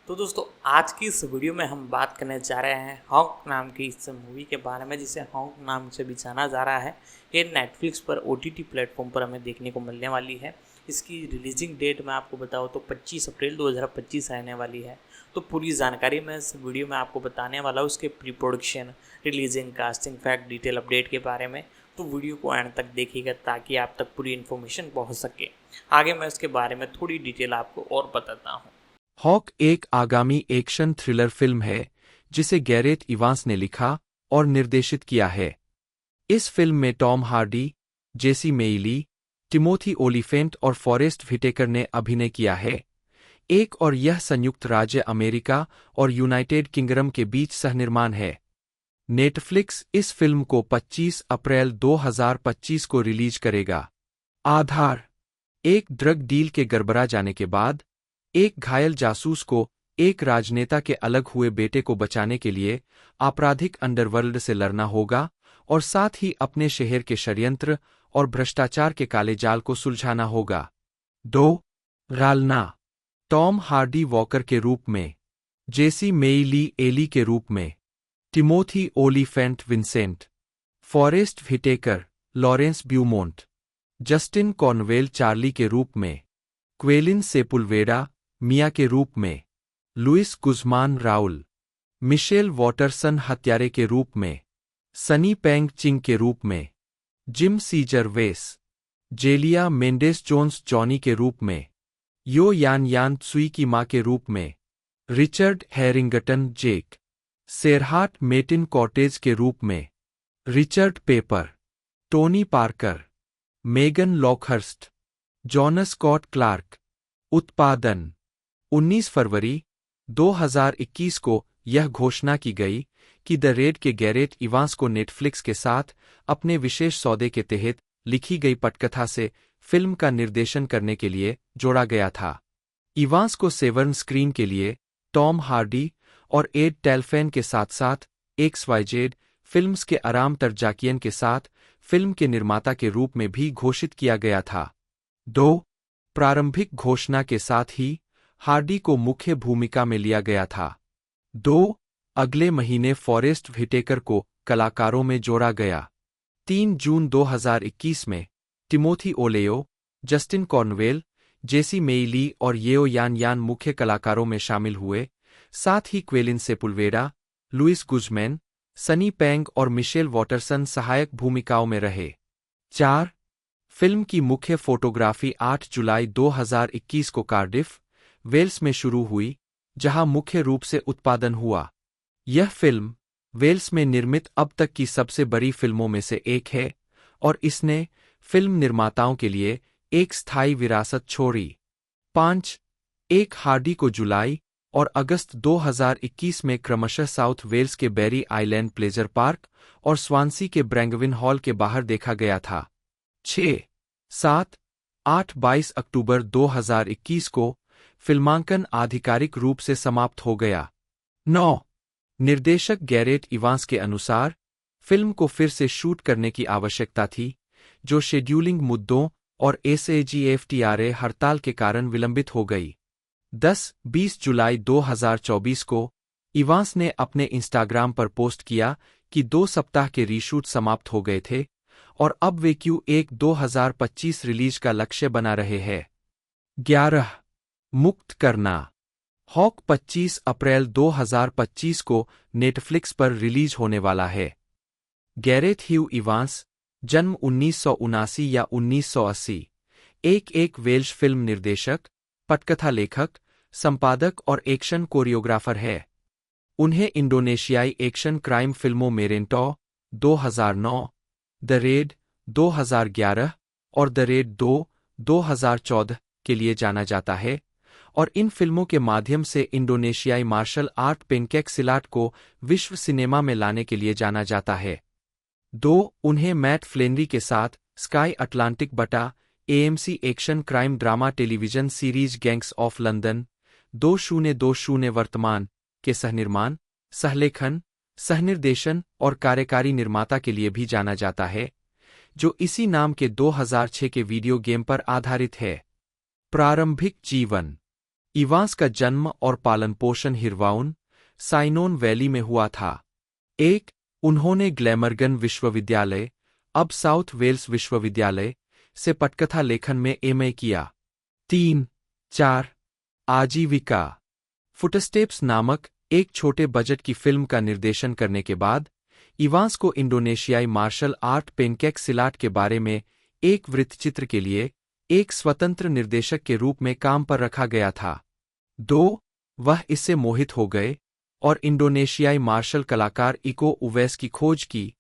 तो दोस्तों आज की इस वीडियो में हम बात करने जा रहे हैं हॉक नाम की इस मूवी के बारे में, जिसे हॉक नाम से भी जाना जा रहा है। ये नेटफ्लिक्स पर OTT प्लेटफॉर्म पर हमें देखने को मिलने वाली है। इसकी रिलीजिंग डेट मैं आपको बताऊँ तो 25 अप्रैल 2025 आने वाली है। तो पूरी जानकारी मैं इस वीडियो में आपको बताने वाला हूँ, उसके pre production, releasing, casting, fact, detail update के बारे में। तो वीडियो को एंड तक देखिएगा ताकि आप तक पूरी इन्फॉर्मेशन पहुँच सके। आगे मैं इसके बारे में थोड़ी डिटेल आपको और बताता हूँ। हॉक एक आगामी एक्शन थ्रिलर फिल्म है जिसे गैरेथ इवांस ने लिखा और निर्देशित किया है। इस फिल्म में टॉम हार्डी, जेसी मेइली, टिमोथी ओलिफेंट और फॉरेस्ट व्हिटेकर ने अभिनय किया है। और यह संयुक्त राज्य अमेरिका और यूनाइटेड किंगडम के बीच सहनिर्माण है। नेटफ्लिक्स इस फिल्म को 25 अप्रैल 2025 को रिलीज करेगा। आधार: एक ड्रग डील के गड़बड़ा जाने के बाद एक घायल जासूस को एक राजनेता के अलग हुए बेटे को बचाने के लिए आपराधिक अंडरवर्ल्ड से लड़ना होगा और साथ ही अपने शहर के षड्यंत्र और भ्रष्टाचार के काले जाल को सुलझाना होगा। 2. गालना: टॉम हार्डी वॉकर के रूप में, जेसी मेइली एली के रूप में, Timothy Oliphant Vincent, forest Whittaker Lawrence Beaumont, Justin Cornwell Charlie के रूप में, क्वेलिन सेपुल्वेडा मिया के रूप में, लुइस गुज़मान राउल, मिशेल वॉटरसन हत्यारे के रूप में, सनी पेंग चिंग के रूप में, जिम सीजर वेस, जेलिया मेंडेस जोन्स जॉनी के रूप में, यो यान यान त्सुई की मां के रूप में, Richard Harrington Jake, Serhat Metin Cottage के रूप में, Richard Pepper, Tony Parker, Megan Lockhurst, John Scott Clark. उत्पादन: 19 फरवरी 2021 को यह घोषणा की गई कि द रेड के गैरेथ इवांस को नेटफ्लिक्स के साथ अपने विशेष सौदे के तहत लिखी गई पटकथा से फिल्म का निर्देशन करने के लिए जोड़ा गया था। इवांस को सेवर्न स्क्रीन के लिए टॉम हार्डी और एड टेल्फेन के साथ साथ XYZ फिल्म्स के आराम तरजाकियन के साथ फिल्म के निर्माता के रूप में भी घोषित किया गया था। 2. प्रारंभिक घोषणा के साथ ही हार्डी को मुख्य भूमिका में लिया गया था। 2. अगले महीने फॉरेस्ट व्हिटेकर को कलाकारों में जोड़ा गया। 3 जून 2021 में टिमोथी ओलेयो, जस्टिन कॉर्नवेल, जेसी मेइली और येओ यान यान मुख्य कलाकारों में शामिल हुए। साथ ही क्वेलिन सेपुल्वेडा, लुइस गुज़मैन, सनी पेंग और मिशेल वॉटरसन सहायक भूमिकाओं में रहे। 4. फिल्म की मुख्य फोटोग्राफी 8 जुलाई 2021 को कार्डिफ, वेल्स में शुरू हुई, जहां मुख्य रूप से उत्पादन हुआ। यह फिल्म वेल्स में निर्मित अब तक की सबसे बड़ी फिल्मों में से एक है और इसने फिल्म निर्माताओं के लिए एक स्थायी विरासत छोड़ी। 5. एक हार्डी को जुलाई और अगस्त 2021 में क्रमशः साउथ वेल्स के बेरी आइलैंड प्लेजर पार्क और स्वांसी के ब्रैंगविन हॉल के बाहर देखा गया था। 6. 7. 8 22 अक्टूबर 2021 को फिल्मांकन आधिकारिक रूप से समाप्त हो गया। 9. निर्देशक गैरेथ इवांस के अनुसार फिल्म को फिर से शूट करने की आवश्यकता थी, जो शेड्यूलिंग मुद्दों और SAG-AFTRA हड़ताल के कारण विलंबित हो गई। 10-20 जुलाई 2024 को इवांस ने अपने इंस्टाग्राम पर पोस्ट किया कि 2 सप्ताह के रीशूट समाप्त हो गए थे और अब वे Q1 2025 रिलीज का लक्ष्य बना रहे हैं। 11. मुक्त करना: हॉक 25 अप्रैल 2025 को नेटफ्लिक्स पर रिलीज होने वाला है। गैरेथ ह्यू इवांस, जन्म 1979 या 1980, एक वेल्श फिल्म निर्देशक, पटकथा लेखक, संपादक और एक्शन कोरियोग्राफर है। उन्हें इंडोनेशियाई एक्शन क्राइम फिल्मों मेरेंटो 2009, द रेड 2011 और द रेड 2 2014 के लिए जाना जाता है और इन फिल्मों के माध्यम से इंडोनेशियाई मार्शल आर्ट पेंकेक सिलाट को विश्व सिनेमा में लाने के लिए जाना जाता है। 2. उन्हें मैट फ्लेनरी के साथ स्काई अटलांटिक बटा AMC action crime drama television series gangs of London 2020 वर्तमान के सहनिर्माण, सहलेखन, सहनिर्देशन और कार्यकारी निर्माता के लिए भी जाना जाता है, जो इसी नाम के 2006 के वीडियो गेम पर आधारित है। प्रारंभिक जीवन: इवांस का जन्म और पालन पोषण हिरवाउन, साइनोन वैली में हुआ था। 1. उन्होंने ग्लैमरगन विश्वविद्यालय, अब साउथ वेल्स विश्वविद्यालय, से पटकथा लेखन में एमए किया। 3-4 आजीविका। फुटस्टेप्स नामक एक छोटे बजट की फिल्म का निर्देशन करने के बाद इवांस को इंडोनेशियाई मार्शल आर्ट पेनकेक सिलाट के बारे में एक वृत्तचित्र के लिए एक स्वतंत्र निर्देशक के रूप में काम पर रखा गया था। 2. वह इससे मोहित हो गए और इंडोनेशियाई मार्शल कलाकार इको उवैस की खोज की,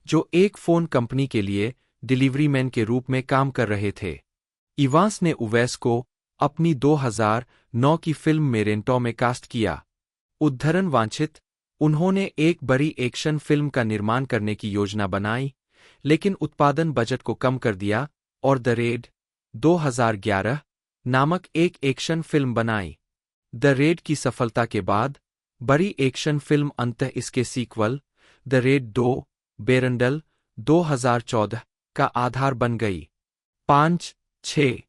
जो एक फोन कंपनी के लिए डिलीवरी मैन के रूप में काम कर रहे थे। इवांस ने उवैस को अपनी 2009 की फिल्म मेरेंटो में कास्ट किया। उद्धरण वांछित, उन्होंने एक बड़ी एक्शन फिल्म का निर्माण करने की योजना बनाई, लेकिन उत्पादन बजट को कम कर दिया और द रेड 2011 नामक एक एक्शन फिल्म बनाई। द रेड की सफलता के बाद बड़ी एक्शन फिल्म अंततः इसके सीक्वल द रेड 2 बेरंडल 2014 का आधार बन गई। 5-6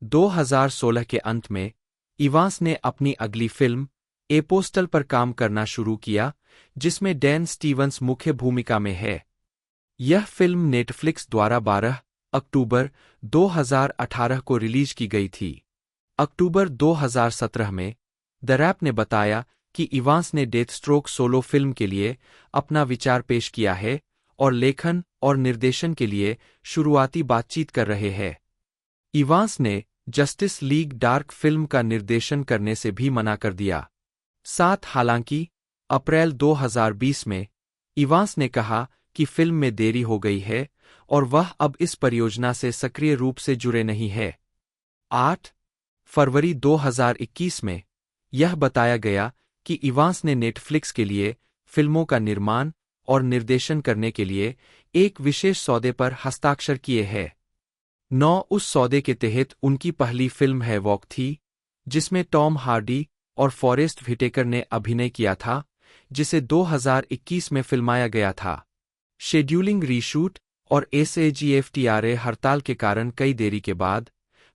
2016 के अंत में इवांस ने अपनी अगली फिल्म एपोस्टल पर काम करना शुरू किया, जिसमें डैन स्टीवंस मुख्य भूमिका में है। यह फिल्म नेटफ्लिक्स द्वारा 12 अक्टूबर 2018 को रिलीज की गई थी। अक्टूबर 2017 में द रैप ने बताया कि इवांस ने डेथस्ट्रोक सोलो फिल्म के लिए अपना विचार पेश किया है और लेखन और निर्देशन के लिए शुरुआती बातचीत कर रहे हैं। इवांस ने जस्टिस लीग डार्क फिल्म का निर्देशन करने से भी मना कर दिया। 7 हालांकि अप्रैल 2020 में इवांस ने कहा कि फिल्म में देरी हो गई है और वह अब इस परियोजना से सक्रिय रूप से जुड़े नहीं है। 8 फरवरी 2021 में यह बताया गया कि इवांस ने नेटफ्लिक्स के लिए फिल्मों का निर्माण और निर्देशन करने के लिए एक विशेष सौदे पर हस्ताक्षर किए हैं। 9 उस सौदे के तहत उनकी पहली फिल्म है वॉक थी, जिसमें टॉम हार्डी और फॉरेस्ट व्हिटेकर ने अभिनय किया था, जिसे 2021 में फिल्माया गया था। शेड्यूलिंग रीशूट और SAG-AFTRA हड़ताल के कारण कई देरी के बाद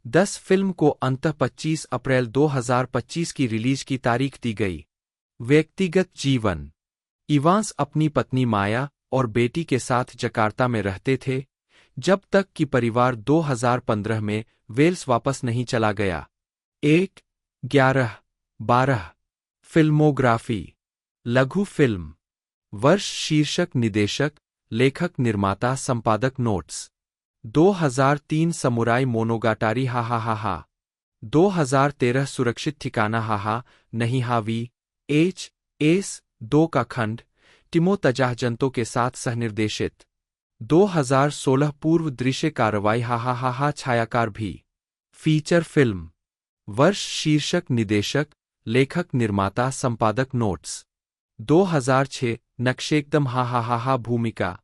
10 फिल्म को अंततः 25 अप्रैल 2025 की रिलीज की तारीख दी गई। व्यक्तिगत जीवन। इवांस अपनी पत्नी माया और बेटी के साथ जकार्ता में रहते थे, जब तक कि परिवार 2015 में वेल्स वापस नहीं चला गया। 1-11-12 फिल्मोग्राफी। लघु फिल्म। वर्ष, शीर्षक, निदेशक, लेखक, निर्माता, संपादक, नोट्स। 2003 समुराई मोनोगाटारी हा हा हा हा। 2013 सुरक्षित ठिकाना हा हा नहीं हावी HS 2 का खंड, टिमो तजाहजंतो के साथ सहनिर्देशित। 2016 पूर्व दृश्य कार्रवाई हा हा हा हा छायाकार भी। Feature film. वर्ष, शीर्षक, निदेशक, लेखक, निर्माता, संपादक, नोट्स। 2006 नक्शेकदम हा हा हा हा भूमिका,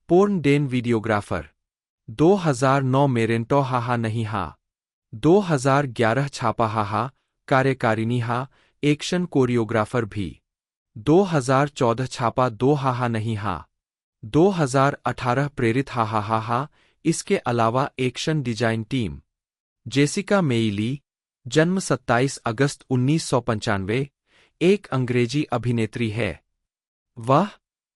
पोर्न डेन वीडियोग्राफर। 2009 मेरेंटो हा हा नहीं हा। 2011 छापा हा हा, कार्यकारिणी हा, एक्शन कोरियोग्राफर भी। 2014 छापा 2 हा हा नहीं हा। 2018 प्रेरित हा हा हा हा, इसके अलावा एक्शन डिजाइन टीम। जेसिका मेइली, जन्म 27 अगस्त 1995, एक अंग्रेजी अभिनेत्री है। वह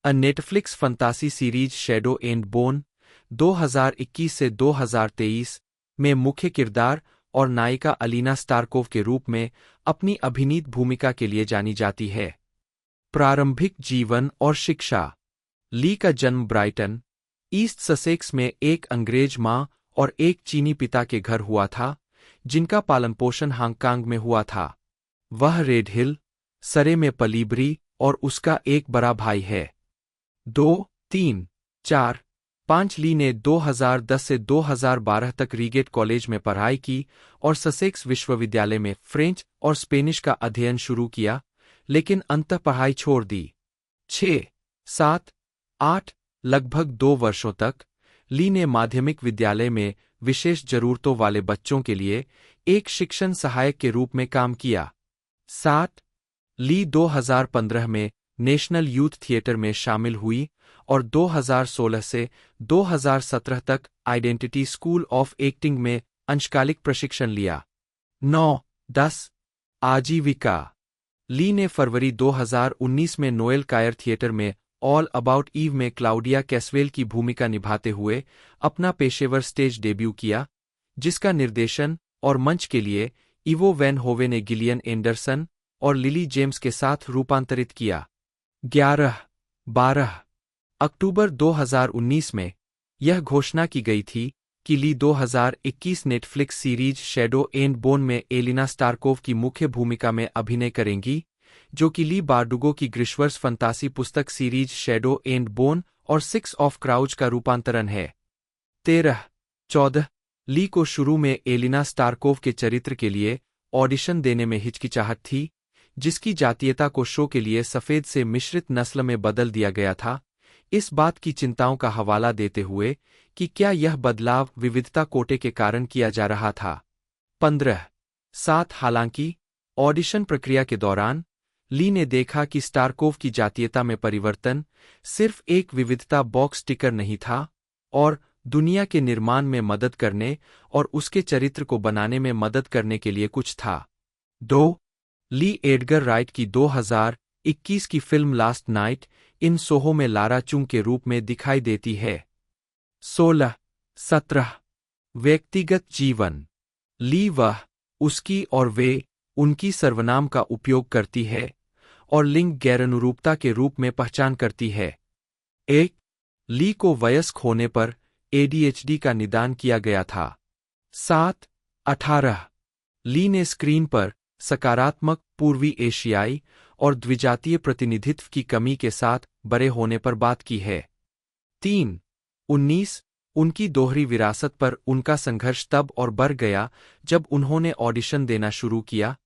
a Netflix sports series shadow and bone 2021 से 2023 में मुख्य किरदार और नायिका अलीना स्टारकोव के रूप में अपनी अभिनीत भूमिका के लिए जानी जाती है। प्रारंभिक जीवन और शिक्षा। ली का जन्म ब्राइटन, ईस्ट ससेक्स में एक अंग्रेज मां और एक चीनी पिता के घर हुआ था, जिनका पालन पोषण हांगकांग में हुआ था। वह रेड हिल, सरे में पली बड़ी और उसका एक बड़ा भाई है। 2-3-4-5 ली ने 2010 से 2012 तक रीगेट कॉलेज में पढ़ाई की और ससेक्स विश्वविद्यालय में फ्रेंच और स्पेनिश का अध्ययन शुरू किया, लेकिन अंततः पढ़ाई छोड़ दी। 6-7-8 लगभग 2 वर्षों तक ली ने माध्यमिक विद्यालय में विशेष जरूरतों वाले बच्चों के लिए एक शिक्षण सहायक के रूप में काम किया। 7 ली 2015 में नेशनल यूथ थिएटर में शामिल हुई और 2016 से 2017 तक आइडेंटिटी स्कूल ऑफ एक्टिंग में अंशकालिक प्रशिक्षण लिया। 9-10 आजीविका। ली ने फरवरी 2019 में नोएल कायर थिएटर में ऑल अबाउट ईव में क्लाउडिया कैसवेल की भूमिका निभाते हुए अपना पेशेवर स्टेज डेब्यू किया, जिसका निर्देशन और मंच के लिए इवो वैन होवे ने गिलियन एंडरसन और लिली जेम्स के साथ रूपांतरित किया। 11-12 अक्टूबर 2019 में यह घोषणा की गई थी कि ली 2021 Netflix series shadow and bone में एलिना स्टारकोव की मुख्य भूमिका में अभिनय करेंगी, जो कि ली बारडुगो की ग्रिशवर्स फंतासी पुस्तक सीरीज शैडो एंड बोन और सिक्स ऑफ क्राउच का रूपांतरण है। 13-14 ली को शुरू में एलिना स्टारकोव के चरित्र के लिए ऑडिशन देने में हिचकिचाहट थी, जिसकी जातीयता को शो के लिए सफेद से मिश्रित नस्ल में बदल दिया गया था, इस बात की चिंताओं का हवाला देते हुए कि क्या यह बदलाव विविधता कोटे के कारण किया जा रहा था। 15-7 हालांकि ऑडिशन प्रक्रिया के दौरान ली ने देखा कि स्टारकोव की जातीयता में परिवर्तन सिर्फ एक विविधता बॉक्स टिकर नहीं था और दुनिया के निर्माण में मदद करने और उसके चरित्र को बनाने में मदद करने के लिए कुछ था। 2 ली एडगर राइट की 2021 की film last night in Soho में लारा चुंग के रूप में दिखाई देती है। 16-17 व्यक्तिगत जीवन। ली वह, उसकी और वे, उनकी सर्वनाम का उपयोग करती है और लिंग गैरानुरूपता के रूप में पहचान करती है। 1 ली को वयस्क होने पर ADHD का निदान किया गया था। 7-18 ली ने स्क्रीन पर सकारात्मक पूर्वी एशियाई और द्विजातीय प्रतिनिधित्व की कमी के साथ बड़े होने पर बात की है। 3-19 उनकी दोहरी विरासत पर उनका संघर्ष तब और बढ़ गया जब उन्होंने ऑडिशन देना शुरू किया,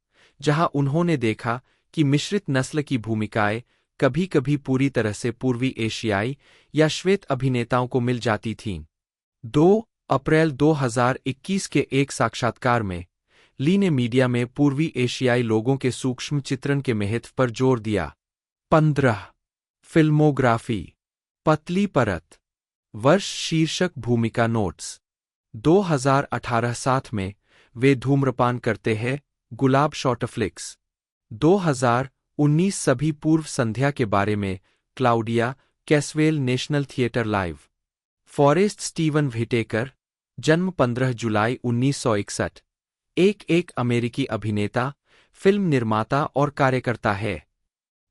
जहां उन्होंने देखा कि मिश्रित नस्ल की भूमिकाएं कभी-कभी पूरी तरह से पूर्वी एशियाई या श्वेत अभिनेताओं को मिल जाती थीं। 2 अप्रैल 2021 के एक साक्षात्कार में ली ने मीडिया में पूर्वी एशियाई लोगों के सूक्ष्म चित्रण के महत्व पर जोर दिया। 15 फिल्मोग्राफी। पतली परत। वर्ष शीर्षक भूमिका नोट्स। 2018-7 में वे धूम्रपान करते हैं गुलाब शॉर्टफ्लिक्स। 2019 सभी पूर्व संध्या के बारे में Claudia Caswell national theatre live. Forest Steven Whittaker, जन्म 15 जुलाई 1961, एक अमेरिकी अभिनेता, फिल्म निर्माता और कार्यकर्ता है।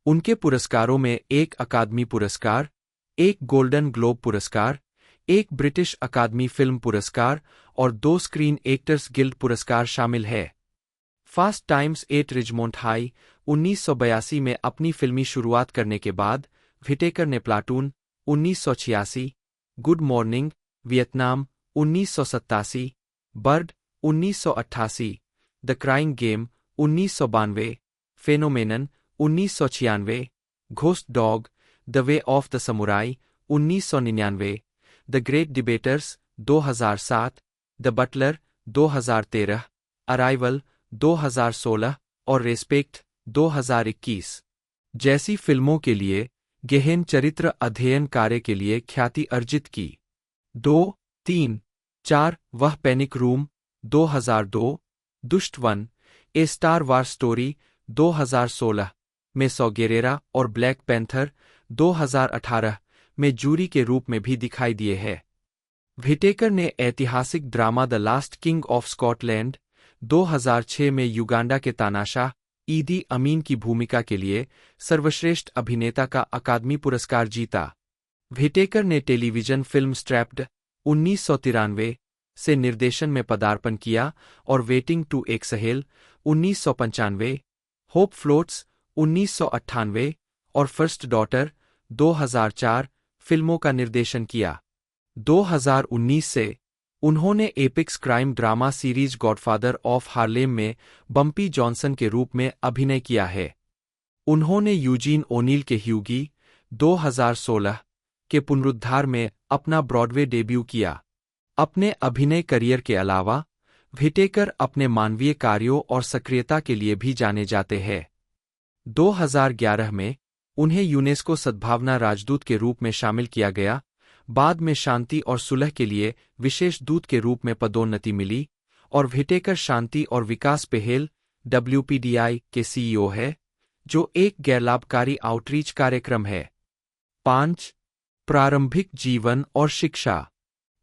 उनके पुरस्कारों में एक अकादमी पुरस्कार, एक गोल्डन ग्लोब पुरस्कार, एक ब्रिटिश अकादमी फिल्म पुरस्कार और 2 स्क्रीन एक्टर्स गिल्ड पुरस्कार शामिल है। Fast Times at Ridgemont high 1982 में अपनी फिल्मी शुरुआत करने के बाद व्हिटेकर ने Platoon 1986, good morning Vietnam 1987, bird 1988, the crying game 1992, phenomenon 1996, ghost dog, the way of the samurai 1999, the great debaters 2007, the butler 2013, arrival 2016 और रेस्पेक्ट 2021 जैसी फिल्मों के लिए गहन चरित्र अध्ययन कार्य के लिए ख्याति अर्जित की। 2-3-4 वह पैनिक रूम 2002, दुष्ट वन, ए स्टार वार स्टोरी 2016 में सॉ गेरेरा और ब्लैक पैंथर 2018 में जूरी के रूप में भी दिखाई दिए हैं। व्हिटेकर ने ऐतिहासिक drama the last king of Scotland 2006 में युगांडा के तानाशाह ईदी अमीन की भूमिका के लिए सर्वश्रेष्ठ अभिनेता का अकादमी पुरस्कार जीता। व्हिटेकर ने टेलीविजन फिल्म स्ट्रैप्ड 1993 से निर्देशन में पदार्पण किया और waiting to exhale 1995, hope floats 1998 और फर्स्ट डॉटर 2004 फिल्मों का निर्देशन किया। 2019 से उन्होंने Epix crime drama series godfather of Harlem में बम्पी जॉनसन के रूप में अभिनय किया है। उन्होंने यूजीन ओनील के ह्यूगी 2016 के पुनरुद्धार में अपना ब्रॉडवे डेब्यू किया। अपने अभिनय करियर के अलावा व्हिटेकर अपने मानवीय कार्यों और सक्रियता के लिए भी जाने जाते हैं। 2011 में उन्हें यूनेस्को सद्भावना राजदूत के रूप में शामिल किया गया। बाद में शांति और सुलह के लिए विशेष दूत के रूप में पदोन्नति मिली और व्हिटेकर शांति और विकास पहल WPDI के CEO है, जो एक गैरलाभकारी आउटरीच कार्यक्रम है। 5. प्रारंभिक जीवन और शिक्षा।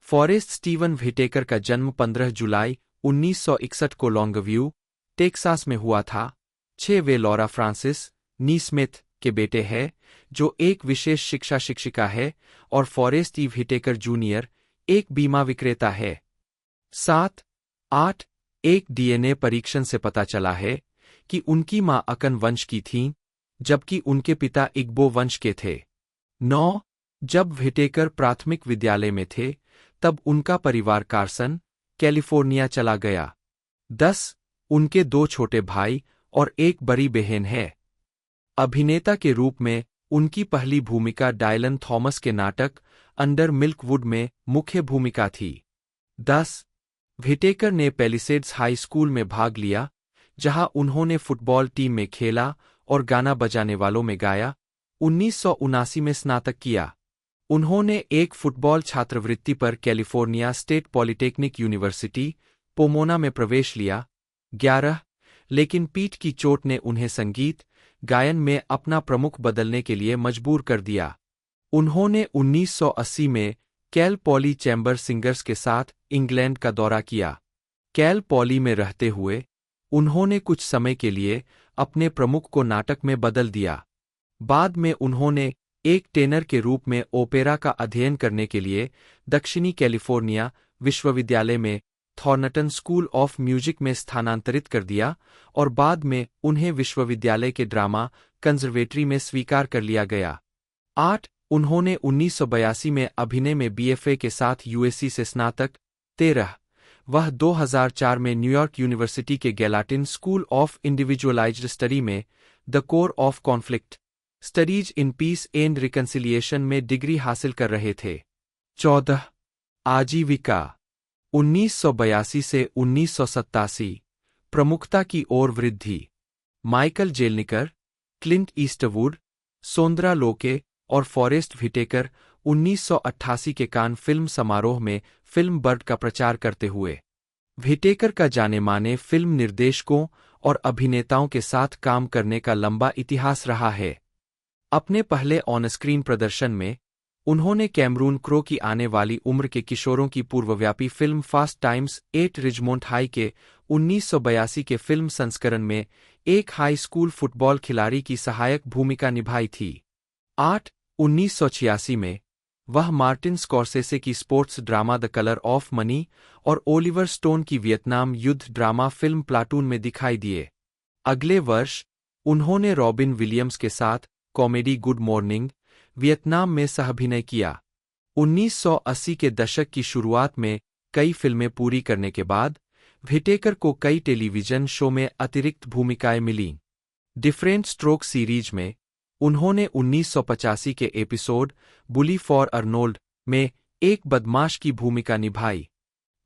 फॉरेस्ट स्टीवन व्हिटेकर का जन्म 15 जुलाई 1961 को लॉन्गव्यू, टेक्सास में हुआ था। 6 वे लॉरा फ्रांसिस नीस्मिथ के बेटे हैं, जो एक विशेष शिक्षा शिक्षिका है, और फॉरेस्ट ई व्हिटेकर जूनियर एक बीमा विक्रेता है। 7. 8. एक DNA परीक्षण से पता चला है कि उनकी मां अकन वंश की थीं, जबकि उनके पिता इग्बो वंश के थे। 9. जब व्हिटेकर प्राथमिक विद्यालय में थे, तब उनका परिवार कार्सन, कैलिफोर्निया चला गया। 10. उनके 2 छोटे भाई और एक बड़ी बहन है। अभिनेता के रूप में उनकी पहली भूमिका डायलन थॉमस के नाटक अंडर मिल्कवुड में मुख्य भूमिका थी। 10. व्हिटेकर ने पैलिसेड्स हाई स्कूल में भाग लिया, जहां उन्होंने फुटबॉल टीम में खेला और गाना बजाने वालों में गाया। 1979 में स्नातक किया। उन्होंने एक फुटबॉल छात्रवृत्ति पर California state polytechnic university, Pomona में प्रवेश लिया। 11. लेकिन पीठ की चोट ने उन्हें संगीत गायन में अपना प्रमुख बदलने के लिए मजबूर कर दिया। उन्होंने 1980 में कैल पॉली चैम्बर सिंगर्स के साथ इंग्लैंड का दौरा किया। कैल पॉली में रहते हुए उन्होंने कुछ समय के लिए अपने प्रमुख को नाटक में बदल दिया। बाद में उन्होंने एक टेनर के रूप में ओपेरा का अध्ययन करने के लिए दक्षिणी कैलिफोर्निया विश्वविद्यालय में थॉर्नटन स्कूल ऑफ म्यूजिक में स्थानांतरित कर दिया, और बाद में उन्हें विश्वविद्यालय के ड्रामा कंजर्वेटरी में स्वीकार कर लिया गया। 8. उन्होंने 1982 में अभिनय में BFA के साथ USC से स्नातक। 13. वह 2004 में न्यूयॉर्क यूनिवर्सिटी के गैलाटिन स्कूल ऑफ इंडिविजुअलाइज्ड स्टडी में the core of conflict studies in peace and reconciliation में डिग्री हासिल कर रहे थे। 14. आजीविका। 1982 से 1987 प्रमुखता की ओर वृद्धि। माइकल जेलनिकर, क्लिंट ईस्टवुड, सोंद्रा लोके और फॉरेस्ट व्हिटेकर 1988 के कान फिल्म समारोह में फिल्म बर्ड का प्रचार करते हुए। व्हिटेकर का जाने-माने फिल्म निर्देशकों और अभिनेताओं के साथ काम करने का लंबा इतिहास रहा है। अपने पहले ऑन स्क्रीन प्रदर्शन में उन्होंने कैमरून क्रो की आने वाली उम्र के किशोरों की पूर्वव्यापी फिल्म Fast Times at Ridgemont High के 1982 के फिल्म संस्करण में एक हाई स्कूल फुटबॉल खिलाड़ी की सहायक भूमिका निभाई थी। 8. 1986 में वह मार्टिन स्कॉर्सेसे की sports drama the colour of money और ओलिवर स्टोन की वियतनाम युद्ध ड्रामा फिल्म प्लाटून में दिखाई दिए। अगले वर्ष उन्होंने रॉबिन विलियम्स के साथ कॉमेडी गुड मॉर्निंग वियतनाम में सहाभिनय किया। 1980 के दशक की शुरुआत में कई फिल्में पूरी करने के बाद व्हिटेकर को कई टेलीविजन शो में अतिरिक्त भूमिकाएं मिलीं। डिफरेंट स्ट्रोक सीरीज में उन्होंने 1985 के एपिसोड बुली फॉर अर्नोल्ड में एक बदमाश की भूमिका निभाई।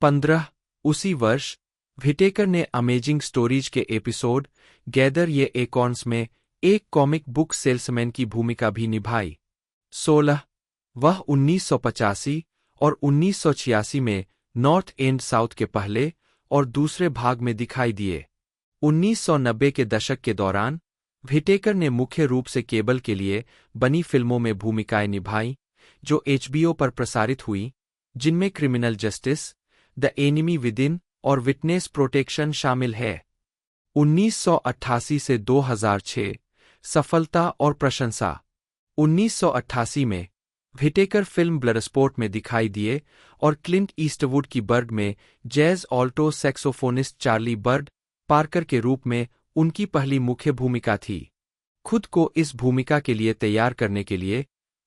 15. उसी वर्ष व्हिटेकर ने अमेजिंग स्टोरीज के एपिसोड गैदर ये एकॉर्न्स में एक कॉमिक बुक सेल्समैन की भूमिका भी निभाई। 16. वह 1985 और 1986 में नॉर्थ एंड साउथ के पहले और दूसरे भाग में दिखाई दिए। 1990 के दशक के दौरान व्हिटेकर ने मुख्य रूप से केबल के लिए बनी फिल्मों में भूमिकाएं निभाई, जो HBO पर प्रसारित हुई, जिनमें criminal justice, the enemy within और विटनेस प्रोटेक्शन शामिल है। 1988 से 2006 सफलता और प्रशंसा। 1988 में व्हिटेकर फिल्म ब्लडस्पोर्ट में दिखाई दिए और क्लिंट ईस्टवुड की बर्ड में jazz alto saxophonist Charlie Bird Parker के रूप में उनकी पहली मुख्य भूमिका थी। खुद को इस भूमिका के लिए तैयार करने के लिए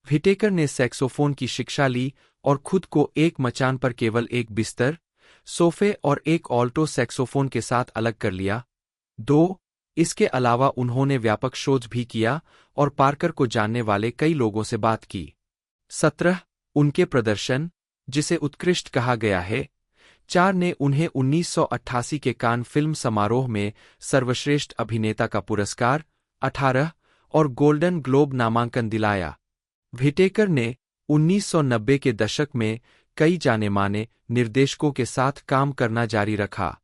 व्हिटेकर ने सैक्सोफोन की शिक्षा ली और खुद को एक मचान पर केवल एक बिस्तर, सोफे और एक ऑल्टो सैक्सोफोन के साथ अलग कर लिया। 2. इसके अलावा उन्होंने व्यापक शोध भी किया और पार्कर को जानने वाले कई लोगों से बात की। 17. उनके प्रदर्शन, जिसे उत्कृष्ट कहा गया है, 4 ने उन्हें 1988 के कान फिल्म समारोह में सर्वश्रेष्ठ अभिनेता का पुरस्कार, 18 और गोल्डन ग्लोब नामांकन दिलाया। व्हिटेकर ने 1990 के दशक में कई जाने-माने निर्देशकों के साथ काम करना जारी रखा।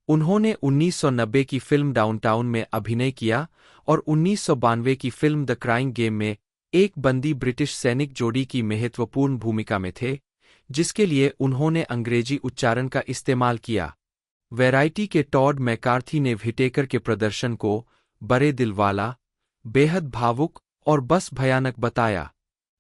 उन्होंने 1990 की फिल्म डाउनटाउन में अभिनय किया और 1992 की फिल्म द क्राइंग गेम में एक बंदी ब्रिटिश सैनिक जोड़ी की महत्वपूर्ण भूमिका में थे, जिसके लिए उन्होंने अंग्रेजी उच्चारण का इस्तेमाल किया। वैरायटी के टॉड मैकार्थी ने व्हिटेकर के प्रदर्शन को बड़े दिल वाला, बेहद भावुक और बस भयानक बताया।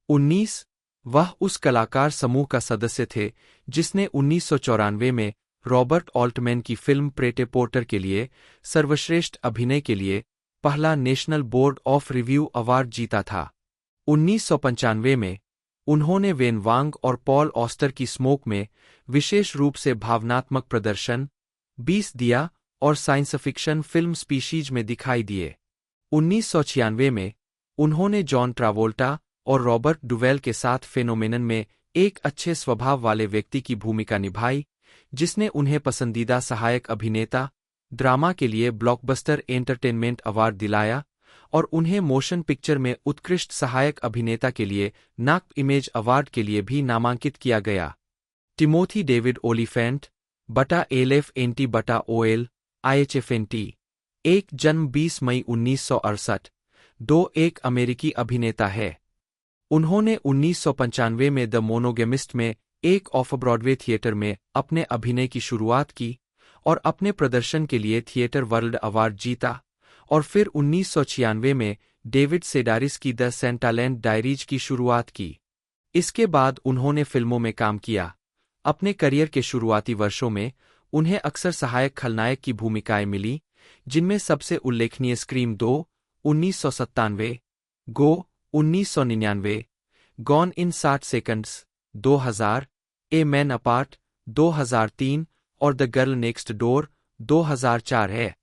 19 वह उस कलाकार समूह का सदस्य थे जिसने 1994 में रॉबर्ट ऑल्टमैन की फिल्म प्रेटे पोर्टर के लिए सर्वश्रेष्ठ अभिनय के लिए पहला national board of review award जीता था। 1995 में उन्होंने वेन वांग और पॉल ऑस्टर की स्मोक में विशेष रूप से भावनात्मक प्रदर्शन 20 दिया और साइंस फिक्शन फिल्म स्पीशीज में दिखाई दिए। 1996 में उन्होंने जॉन ट्रावोल्टा और रॉबर्ट डुवेल के साथ फेनोमेनन में एक अच्छे स्वभाव वाले व्यक्ति की भूमिका निभाई, जिसने उन्हें पसंदीदा सहायक अभिनेता ड्रामा के लिए ब्लॉकबस्टर एंटरटेनमेंट अवार्ड दिलाया और उन्हें मोशन पिक्चर में उत्कृष्ट सहायक अभिनेता के लिए नाक इमेज अवार्ड के लिए भी नामांकित किया गया। टिमोथी डेविड ओलिफेंट बटा LFNT बटा OL IHFNT 1 जन्म 20 मई 1968 2 एक अमेरिकी अभिनेता है। उन्होंने 1995 में द मोनोगेमिस्ट में एक ऑफ ब्रॉडवे थिएटर में अपने अभिनय की शुरुआत की और अपने प्रदर्शन के लिए थिएटर वर्ल्ड अवार्ड जीता और फिर 1996 में डेविड सेडारिस की द सेंटालैंड डायरीज की शुरुआत की। इसके बाद उन्होंने फिल्मों में काम किया। अपने करियर के शुरुआती वर्षों में उन्हें अक्सर सहायक खलनायक की भूमिकाएं मिली, जिनमें सबसे उल्लेखनीय scream 2 1997, go 1999, gone in 60 seconds 2000, a man apart 2003 और द गर्ल नेक्स्ट डोर 2004 है।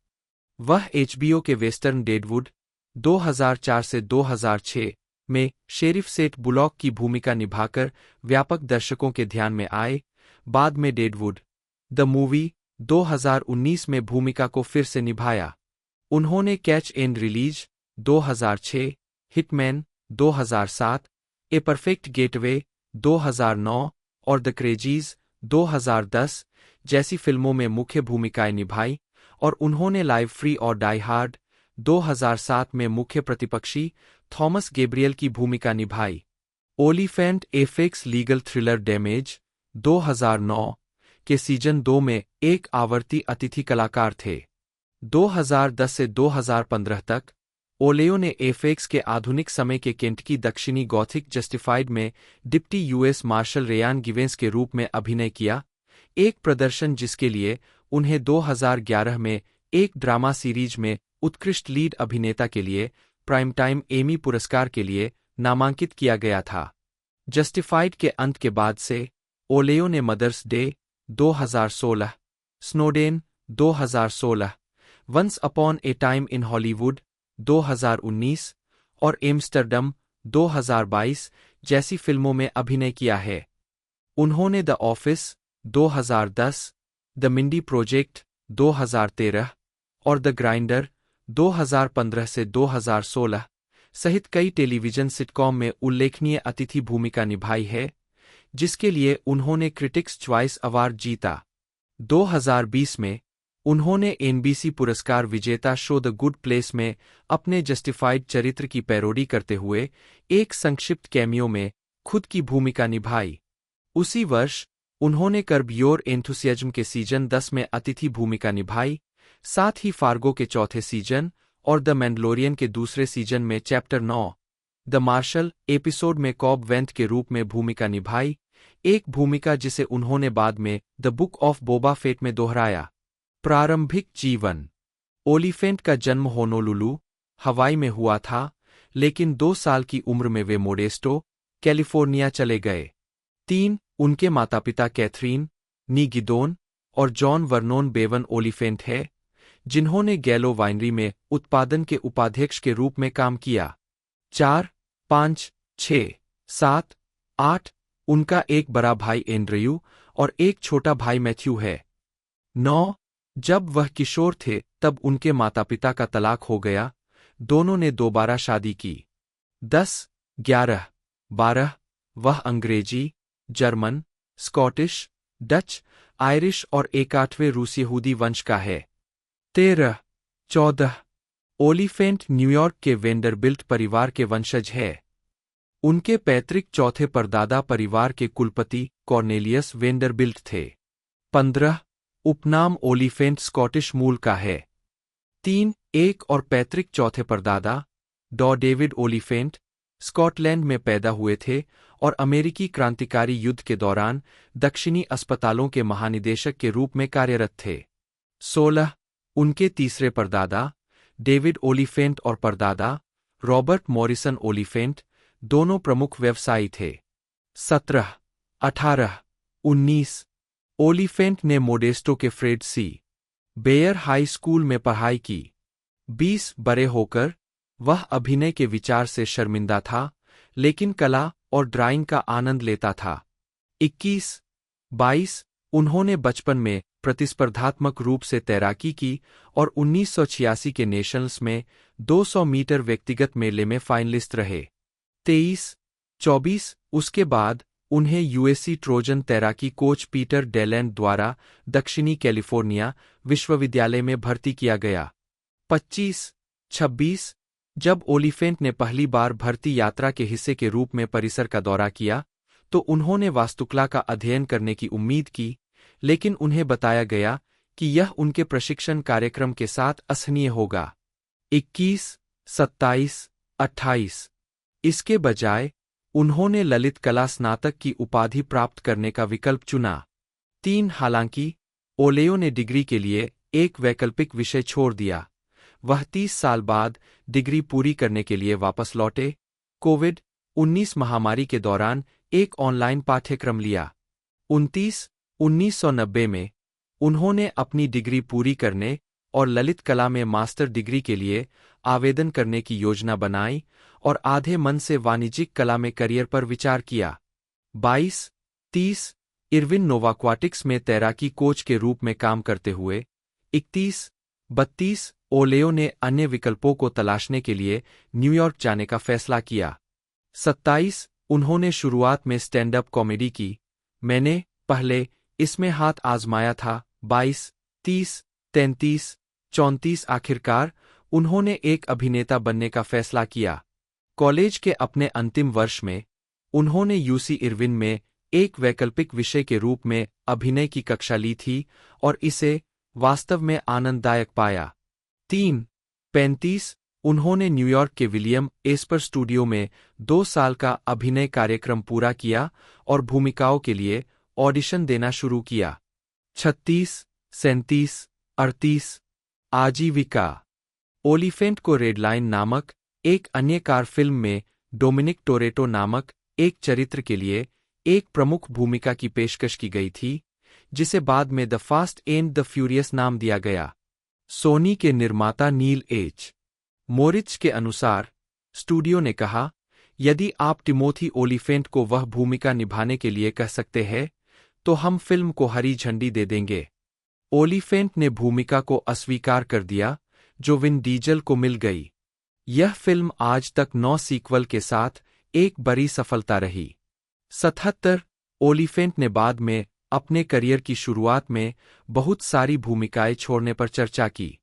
वह HBO के वेस्टर्न डेडवुड 2004 से 2006 में शेरिफ सेठ बुलॉक की भूमिका निभाकर व्यापक दर्शकों के ध्यान में आए। बाद में डेडवुड द मूवी 2019 में भूमिका को फिर से निभाया। उन्होंने catch and release 2006, hitman 2007, a perfect gateway 2009 और द क्रेजीज 2010 जैसी फिल्मों में मुख्य भूमिकाएं निभाई और उन्होंने लाइव फ्री और डाई हार्ड 2007 में मुख्य प्रतिपक्षी थॉमस गैब्रियल की भूमिका निभाई। ओलिफेंट एफेक्स लीगल थ्रिलर डैमेज 2009 के सीजन 2 में एक आवर्ती अतिथि कलाकार थे। 2010 से 2015 तक ओलेयो ने एफेक्स के आधुनिक समय के केंटकी दक्षिणी गॉथिक जस्टिफाइड में deputy US marshal Raylan Givens के रूप में अभिनय किया, एक प्रदर्शन जिसके लिए उन्हें 2011 में एक ड्रामा सीरीज में उत्कृष्ट लीड अभिनेता के लिए प्राइम टाइम एमी पुरस्कार के लिए नामांकित किया गया था। जस्टिफाइड के अंत के बाद से ओलेयो ने mother's day 2016, Snowden 2016, once upon a time in Hollywood 2019 और एम्स्टर्डम 2022 जैसी फिल्मों में अभिनय किया है। उन्होंने the office 2010, the Mindy project 2013 और द ग्राइंडर 2015 से 2016 सहित कई टेलीविजन सिटकॉम में उल्लेखनीय अतिथि भूमिका निभाई है, जिसके लिए उन्होंने क्रिटिक्स चॉइस अवार्ड जीता। 2020 में उन्होंने NBC पुरस्कार विजेता शो द गुड प्लेस में अपने जस्टिफाइड चरित्र की पैरोडी करते हुए एक संक्षिप्त कैमियो में खुद की भूमिका निभाई। उसी वर्ष उन्होंने कर्ब योर एंथुसियाज्म के सीजन 10 में अतिथि भूमिका निभाई, साथ ही फार्गो के चौथे सीजन और द मैंडलोरियन के दूसरे सीजन में चैप्टर 9 द मार्शल एपिसोड में कॉब वेंथ के रूप में भूमिका निभाई, एक भूमिका जिसे उन्होंने बाद में the book of Boba Fett में दोहराया। प्रारंभिक जीवन। ओलिफेंट का जन्म होनोलुलु, हवाई में हुआ था, लेकिन 2 साल की उम्र में वे मोडेस्टो, कैलिफोर्निया चले गए। 3 उनके माता-पिता कैथरीन नी गिदोन और जॉन वर्नोन बेवन ओलिफेंट है, जिन्होंने गैलो वाइनरी में उत्पादन के उपाध्यक्ष के रूप में काम किया। 4, 5, 6, 7, 8 उनका एक बड़ा भाई एंड्रयू और एक छोटा भाई मैथ्यू है। 9 जब वह किशोर थे तब उनके माता-पिता का तलाक हो गया, दोनों ने दोबारा शादी की। 10, 11, 12 वह अंग्रेजी, जर्मन, स्कॉटिश, डच, आयरिश और एक आठवें रूस यहूदी वंश का है। 13, 14 ओलिफेंट न्यूयॉर्क के वेंडरबिल्ट परिवार के वंशज है। उनके पैतृक चौथे परदादा परिवार के कुलपति कॉर्नेलियस वेंडरबिल्ट थे। 15 उपनाम ओलिफेंट स्कॉटिश मूल का है। 3, एक और पैतृक चौथे परदादा डॉ डेविड ओलिफेंट स्कॉटलैंड में पैदा हुए थे और अमेरिकी क्रांतिकारी युद्ध के दौरान दक्षिणी अस्पतालों के महानिदेशक के रूप में कार्यरत थे। 16 उनके तीसरे परदादा डेविड ओलिफेंट और परदादा रॉबर्ट मॉरिसन ओलिफेंट दोनों प्रमुख व्यवसायी थे। 17, 18, 19 ओलिफेंट ने मोडेस्टो के फ्रेड सी बेयर हाई स्कूल में पढ़ाई की। 20 बड़े होकर वह अभिनय के विचार से शर्मिंदा था, लेकिन कला और ड्राइंग का आनंद लेता था। 21, 22 उन्होंने बचपन में प्रतिस्पर्धात्मक रूप से तैराकी की और 1986 के नेशनल्स में 200 मीटर व्यक्तिगत मेले में फाइनलिस्ट रहे। 23, 24 उसके बाद उन्हें यूएससी ट्रोजन तैराकी कोच पीटर डेलैंड द्वारा दक्षिणी कैलिफोर्निया विश्वविद्यालय में भर्ती किया गया। 25, 26 जब ओलिफेंट ने पहली बार भर्ती यात्रा के हिस्से के रूप में परिसर का दौरा किया तो उन्होंने वास्तुकला का अध्ययन करने की उम्मीद की, लेकिन उन्हें बताया गया कि यह उनके प्रशिक्षण कार्यक्रम के साथ असहनीय होगा। 21, 27, 28 इसके बजाय उन्होंने ललित कला स्नातक की उपाधि प्राप्त करने का विकल्प चुना। 3 हालांकि ओलेयो ने डिग्री के लिए एक वैकल्पिक विषय छोड़ दिया। वह 30 साल बाद डिग्री पूरी करने के लिए वापस लौटे। कोविड-19 महामारी के दौरान एक ऑनलाइन पाठ्यक्रम लिया। 29, 1990 में उन्होंने अपनी डिग्री पूरी करने और ललित कला में मास्टर डिग्री के लिए आवेदन करने की योजना बनाई और आधे मन से वाणिज्यिक कला में करियर पर विचार किया। 22, 30 इरविन नोवाक्वाटिक्स में तैराकी कोच के रूप में काम करते हुए। 31, 32 ओलेयो ने अन्य विकल्पों को तलाशने के लिए न्यूयॉर्क जाने का फैसला किया। 27 उन्होंने शुरुआत में स्टैंड अप कॉमेडी की। मैंने पहले इसमें हाथ आजमाया था। 22, 30, 33, 34 आखिरकार उन्होंने एक अभिनेता बनने का फैसला किया। कॉलेज के अपने अंतिम वर्ष में उन्होंने यूसी इरविन में एक वैकल्पिक विषय के रूप में अभिनय की कक्षा ली थी और इसे वास्तव में आनंददायक पाया। 3, 35 उन्होंने न्यूयॉर्क के विलियम एस्पर स्टूडियो में 2 साल का अभिनय कार्यक्रम पूरा किया और भूमिकाओं के लिए ऑडिशन देना शुरू किया। 36, 37, 38 आजीविका ओलिफेंट को रेडलाइन नामक एक अन्य कार फिल्म में डोमिनिक टोरेटो नामक एक चरित्र के लिए एक प्रमुख भूमिका की पेशकश की गई थी, जिसे बाद में the fast and the furious नाम दिया गया। सोनी के निर्माता नील एच. मोरिच के अनुसार स्टूडियो ने कहा, यदि आप टिमोथी ओलिफेंट को वह भूमिका निभाने के लिए कह सकते हैं तो हम फिल्म को हरी झंडी दे देंगे। ओलिफेंट ने भूमिका को अस्वीकार कर दिया, जो विन डीजल को मिल गई। यह फिल्म आज तक 9 सीक्वल के साथ एक बड़ी सफलता रही। 77 ओलिफेंट ने बाद में अपने करियर की शुरुआत में बहुत सारी भूमिकाएं छोड़ने पर चर्चा की।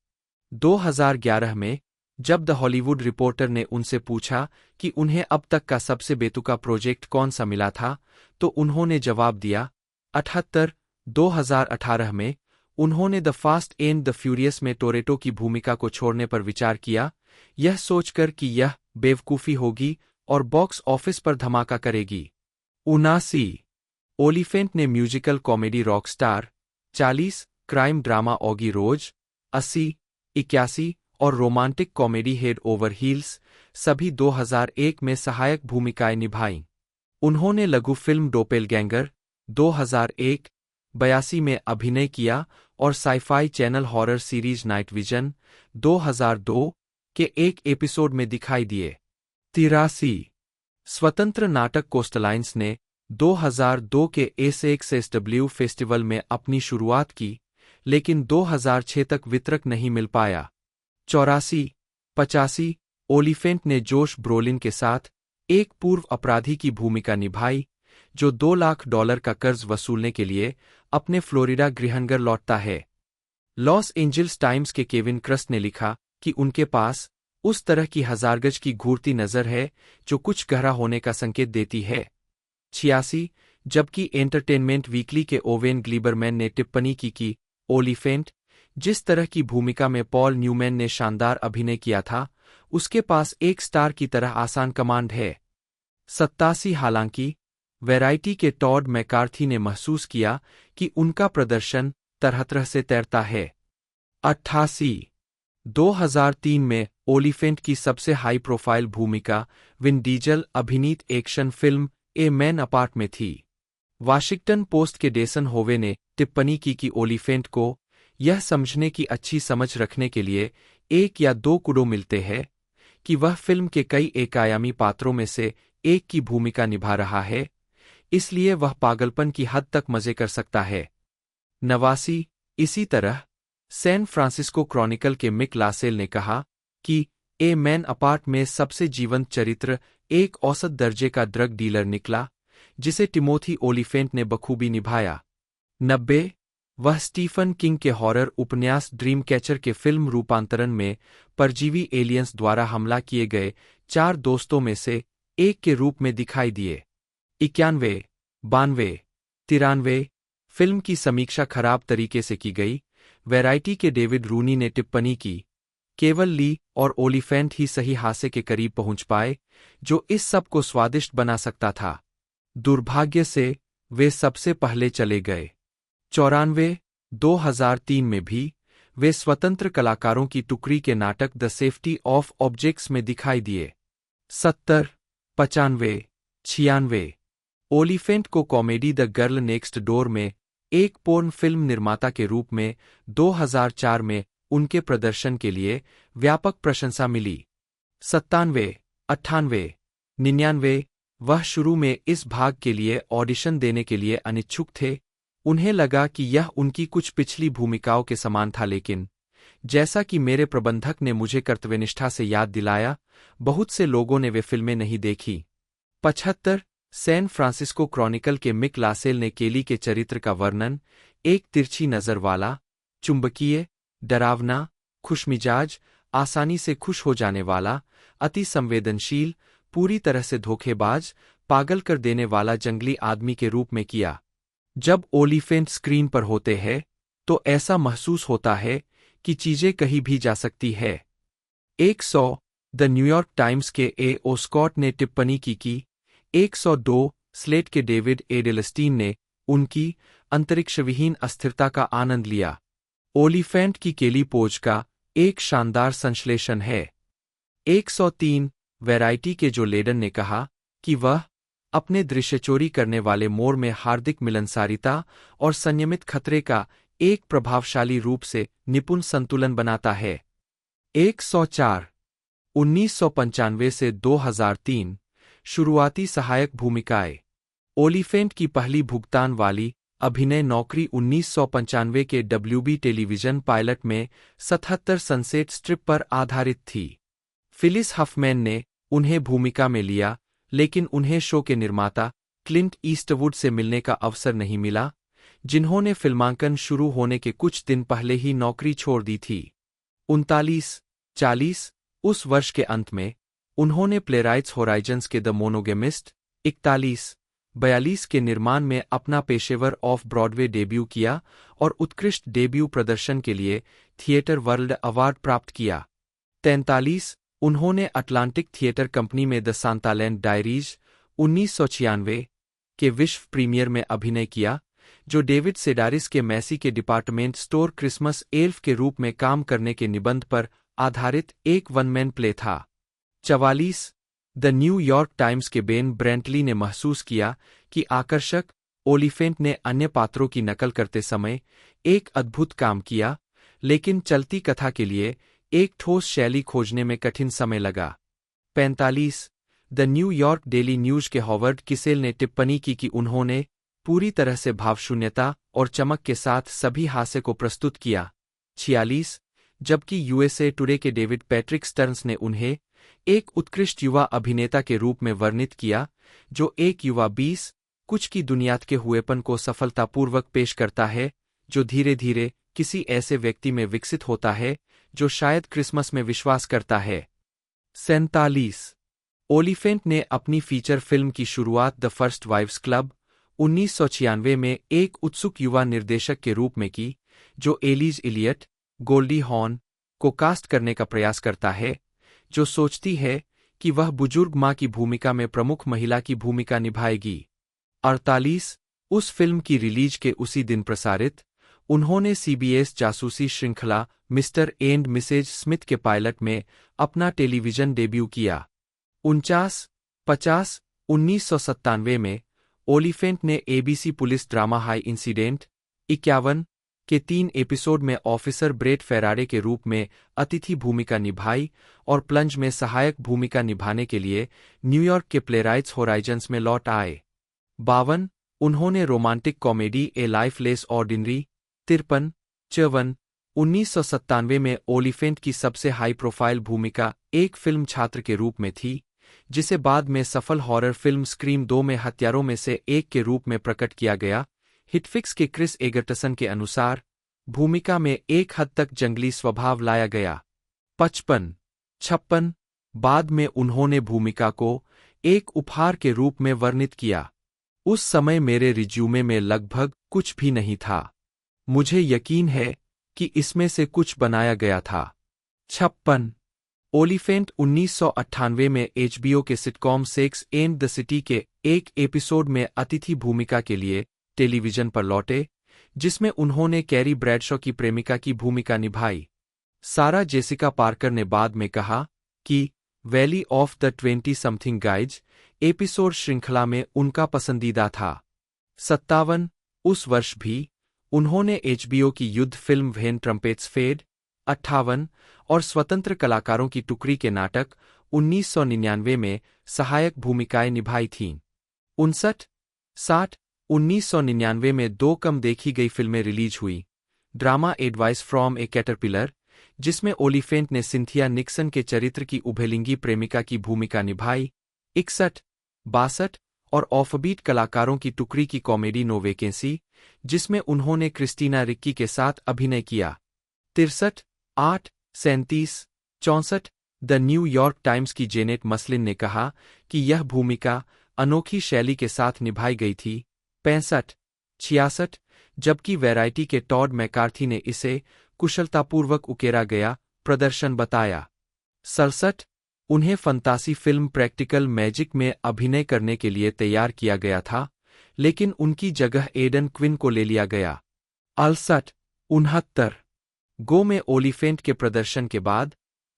2011 में जब द हॉलीवुड रिपोर्टर ने उनसे पूछा कि उन्हें अब तक का सबसे बेतुका प्रोजेक्ट कौन सा मिला था, तो उन्होंने जवाब दिया 78। 2018 में उन्होंने the fast and the furious में टोरेटो की भूमिका को छोड़ने पर विचार किया, यह सोचकर कि यह बेवकूफ़ी होगी और बॉक्स ऑफिस पर धमाका करेगी। 79 ओलिफेंट ने musical comedy Rock Star 40, crime drama Auggie Rose 80, 81 और romantic comedy Head over Heels सभी 2001 में सहायक भूमिकाएं निभाईं। उन्होंने लघु फिल्म डोपेलगैंगर 2001, 82 में अभिनय किया और Syfy channel horror series night vision 2002 के एक एपिसोड में दिखाई दिए। 83 स्वतंत्र नाटक कोस्टलाइन्स ने 2002 के एसएक्सएसडब्ल्यू फेस्टिवल में अपनी शुरुआत की, लेकिन 2006 तक वितरक नहीं मिल पाया। 84 85 ओलिफेंट ने जोश ब्रोलिन के साथ एक पूर्व अपराधी की भूमिका निभाई, जो $2 लाख का कर्ज वसूलने के लिए अपने फ्लोरिडा गृहनगर लौटता है। लॉस एंजल्स टाइम्स के केविन क्रस्ट ने लिखा कि उनके पास उस तरह की 1000 गज की घूरती नज़र है जो कुछ गहरा होने का संकेत देती है। 86 जबकि एंटरटेनमेंट वीकली के ओवेन ग्लीबरमैन ने टिप्पणी की कि ओलिफेंट, जिस तरह की भूमिका में पॉल न्यूमैन ने शानदार अभिनय किया था, उसके पास एक स्टार की तरह आसान कमांड है। 87 हालांकि वैरायटी के टॉड मैकार्थी ने महसूस किया कि उनका प्रदर्शन तरह से तैरता है। 88 2003 में ओलिफेंट की सबसे हाई प्रोफाइल भूमिका विन डीजल अभिनीत action film a man apart में थी। वाशिंगटन पोस्ट के डेसन होवे ने टिप्पणी की कि ओलिफेंट को यह समझने की अच्छी समझ रखने के लिए 1 या 2 कुडो मिलते हैं कि वह फिल्म के कई एकायामी पात्रों में से एक की भूमिका निभा रहा है, इसलिए वह पागलपन की हद तक मजे कर सकता है। 89 इसी तरह सैन फ्रांसिस्को क्रॉनिकल के मिक लासेल ने कहा कि ए मैन अपार्ट में सबसे जीवंत चरित्र एक औसत दर्जे का ड्रग डीलर निकला, जिसे टिमोथी ओलिफेंट ने बखूबी निभाया। 90 वह स्टीफन किंग के हॉरर उपन्यास ड्रीम कैचर के फिल्म रूपांतरण में परजीवी एलियंस द्वारा हमला किए गए 4 दोस्तों में से एक के रूप में दिखाई दिए। 91 92 93 फिल्म की समीक्षा खराब तरीके से की गई। वैरायटी के डेविड रूनी ने टिप्पणी की, केवल ली और ओलिफेंट ही सही हास्य के करीब पहुंच पाए, जो इस सब को स्वादिष्ट बना सकता था। दुर्भाग्य से वे सबसे पहले चले गए। 94 2003 में भी वे स्वतंत्र कलाकारों की टुकड़ी के नाटक द सेफ्टी ऑफ ऑब्जेक्ट्स में दिखाई दिए। 70 95 96 ओलिफेंट को comedy the girl next door में एक पोर्न फिल्म निर्माता के रूप में 2004 में उनके प्रदर्शन के लिए व्यापक प्रशंसा मिली। 97 98 99 वह शुरू में इस भाग के लिए ऑडिशन देने के लिए अनिच्छुक थे। उन्हें लगा कि यह उनकी कुछ पिछली भूमिकाओं के समान था, लेकिन जैसा कि मेरे प्रबंधक ने मुझे कर्तव्यनिष्ठा से याद दिलाया, बहुत से लोगों ने वे फिल्में नहीं देखी। 75 सैन फ्रांसिस्को क्रॉनिकल के मिक लासेल ने केली के चरित्र का वर्णन एक तिरछी नज़र वाला, चुंबकीय, डरावना, खुशमिजाज, आसानी से खुश हो जाने वाला, अति संवेदनशील, पूरी तरह से धोखेबाज, पागल कर देने वाला जंगली आदमी के रूप में किया। जब ओलिफेंट स्क्रीन पर होते हैं तो ऐसा महसूस होता है कि चीजें कहीं भी जा सकती है। 100 द न्यूयॉर्क टाइम्स के ए ओ स्कॉट ने टिप्पणी की कि 102 स्लेट के डेविड एडेलस्टीन ने उनकी अंतरिक्षविहीन अस्थिरता का आनंद लिया। ओलिफेंट की केली पोज का एक शानदार संश्लेषण है। 103 वैरायटी के जो लेडन ने कहा कि वह अपने दृश्यचोरी करने वाले मोर में हार्दिक मिलनसारिता और संयमित खतरे का एक प्रभावशाली रूप से निपुण संतुलन बनाता है। 104 1995 से 2003 शुरुआती सहायक भूमिकाएं। ओलिफेंट की पहली भुगतान वाली अभिनय नौकरी 1995 के WB टेलीविजन पायलट में 77 सनसेट स्ट्रिप पर आधारित थी। फिलिस हफमैन ने उन्हें भूमिका में लिया, लेकिन उन्हें शो के निर्माता क्लिंट ईस्टवुड से मिलने का अवसर नहीं मिला, जिन्होंने फिल्मांकन शुरू होने के कुछ दिन पहले ही नौकरी छोड़ दी थी। 39-40 उस वर्ष के अंत में उन्होंने प्लेराइट्स होराइजन्स के द मोनोगेमिस्ट 41-42 के निर्माण में अपना पेशेवर ऑफ ब्रॉडवे डेब्यू किया और उत्कृष्ट डेब्यू प्रदर्शन के लिए थिएटर वर्ल्ड अवार्ड प्राप्त किया। 43 उन्होंने अटलांटिक थिएटर कंपनी में द सांतालैंड डायरीज 1996 के विश्व प्रीमियर में अभिनय किया, जो डेविड सेडारिस के मैसी के डिपार्टमेंट स्टोर क्रिसमस एल्फ के रूप में काम करने के निबंध पर आधारित एक वन मैन प्ले था। 44 द न्यूयॉर्क टाइम्स के बेन ब्रेंटली ने महसूस किया कि आकर्षक ओलिफेंट ने अन्य पात्रों की नकल करते समय एक अद्भुत काम किया, लेकिन चलती कथा के लिए एक ठोस शैली खोजने में कठिन समय लगा। 45 द न्यूयॉर्क डेली न्यूज के हॉवर्ड किसेल ने टिप्पणी की कि उन्होंने पूरी तरह से भावशून्यता और चमक के साथ सभी हास्य को प्रस्तुत किया। 46 जबकि यूएसए टुडे के डेविड पैट्रिक स्टर्न्स ने उन्हें एक उत्कृष्ट युवा अभिनेता के रूप में वर्णित किया, जो एक युवा 20 कुछ की दुनियात के हुएपन को सफलतापूर्वक पेश करता है, जो धीरे धीरे किसी ऐसे व्यक्ति में विकसित होता है जो शायद क्रिसमस में विश्वास करता है। 47 ओलिफेंट ने अपनी फीचर फिल्म की शुरुआत द फर्स्ट वाइव्स क्लब 1996 में एक उत्सुक युवा निर्देशक के रूप में की, जो एलिज इलियट, गोल्डी हॉर्न को कास्ट करने का प्रयास करता है, जो सोचती है कि वह बुजुर्ग माँ की भूमिका में प्रमुख महिला की भूमिका निभाएगी। 48 उस फिल्म की रिलीज के उसी दिन प्रसारित, उन्होंने सीबीएस जासूसी श्रृंखला मिस्टर एंड मिसेज स्मिथ के पायलट में अपना टेलीविजन डेब्यू किया। 49 1997 में ओलिफेंट ने ABC police drama high incident 51 के 3 एपिसोड में ऑफिसर ब्रेट फेरारे के रूप में अतिथि भूमिका निभाई और प्लंज में सहायक भूमिका निभाने के लिए न्यूयॉर्क के प्लेराइट्स होराइजन्स में लौट आए। 52 उन्होंने रोमांटिक कॉमेडी ए लाइफ लेस ऑर्डिनरी 53 54 1997 में ओलिफेंट की सबसे हाई प्रोफाइल भूमिका एक फिल्म छात्र के रूप में थी, जिसे बाद में सफल हॉरर फिल्म स्क्रीम 2 में हत्यारों में से एक के रूप में प्रकट किया गया। हिटफिक्स के क्रिस एगर्टसन के अनुसार भूमिका में एक हद तक जंगली स्वभाव लाया गया। 55 56 बाद में उन्होंने भूमिका को एक उपहार के रूप में वर्णित किया। उस समय मेरे रिज्यूमे में लगभग कुछ भी नहीं था। मुझे यकीन है कि इसमें से कुछ बनाया गया था। 56 ओलिफेंट 1998 में एचबीओ के sitcom sex and the city के एक एपिसोड में अतिथि भूमिका के लिए टेलीविजन पर लौटे, जिसमें उन्होंने कैरी ब्रैडशॉ की प्रेमिका की भूमिका निभाई। सारा जेसिका पार्कर ने बाद में कहा कि valley of the 20 something guys episode श्रृंखला में उनका पसंदीदा था। 57 उस वर्ष भी उन्होंने एचबीओ की युद्ध फिल्म व्हेन ट्रम्पेट्स फेड 58 और स्वतंत्र कलाकारों की टुकड़ी के नाटक 1999 में सहायक भूमिकाएं निभाई थीं। 59 60 1999 में 2 कम देखी गई फिल्में रिलीज हुई। Drama advice from A caterpillar, जिसमें ओलिफेंट ने सिंथिया निक्सन के चरित्र की उभयलिंगी प्रेमिका की भूमिका निभाई। 61 62 और ऑफबीट कलाकारों की टुकड़ी की कॉमेडी नो वैकेंसी, जिसमें उन्होंने क्रिस्टीना रिक्की के साथ अभिनय किया। 63 8 37 64 द न्यूयॉर्क टाइम्स की जेनेट मसलिन ने कहा कि यह भूमिका अनोखी शैली के साथ निभाई गई थी। 65 66 जबकि वैरायटी के टॉड मैकार्थी ने इसे कुशलतापूर्वक उकेरा गया प्रदर्शन बताया। 67 उन्हें फंतासी फिल्म प्रैक्टिकल मैजिक में अभिनय करने के लिए तैयार किया गया था, लेकिन उनकी जगह एडन क्विन को ले लिया गया। 69 गो में ओलिफेंट के प्रदर्शन के बाद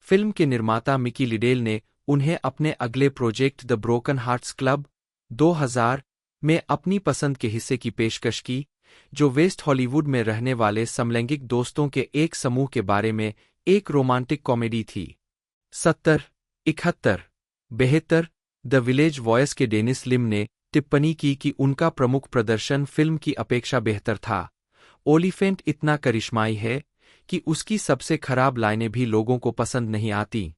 फिल्म के निर्माता मिकी लिडेल ने उन्हें अपने अगले project the broken hearts club 2000 में अपनी पसंद के हिस्से की पेशकश की, जो वेस्ट हॉलीवुड में रहने वाले समलैंगिक दोस्तों के एक समूह के बारे में एक रोमांटिक कॉमेडी थी। 70 71 72 द विलेज वॉयस के डेनिस लिम ने टिप्पणी की कि उनका प्रमुख प्रदर्शन फिल्म की अपेक्षा बेहतर था। ओलिफेंट इतना करिश्माई है कि उसकी सबसे खराब लाइनें भी लोगों को पसंद नहीं आती।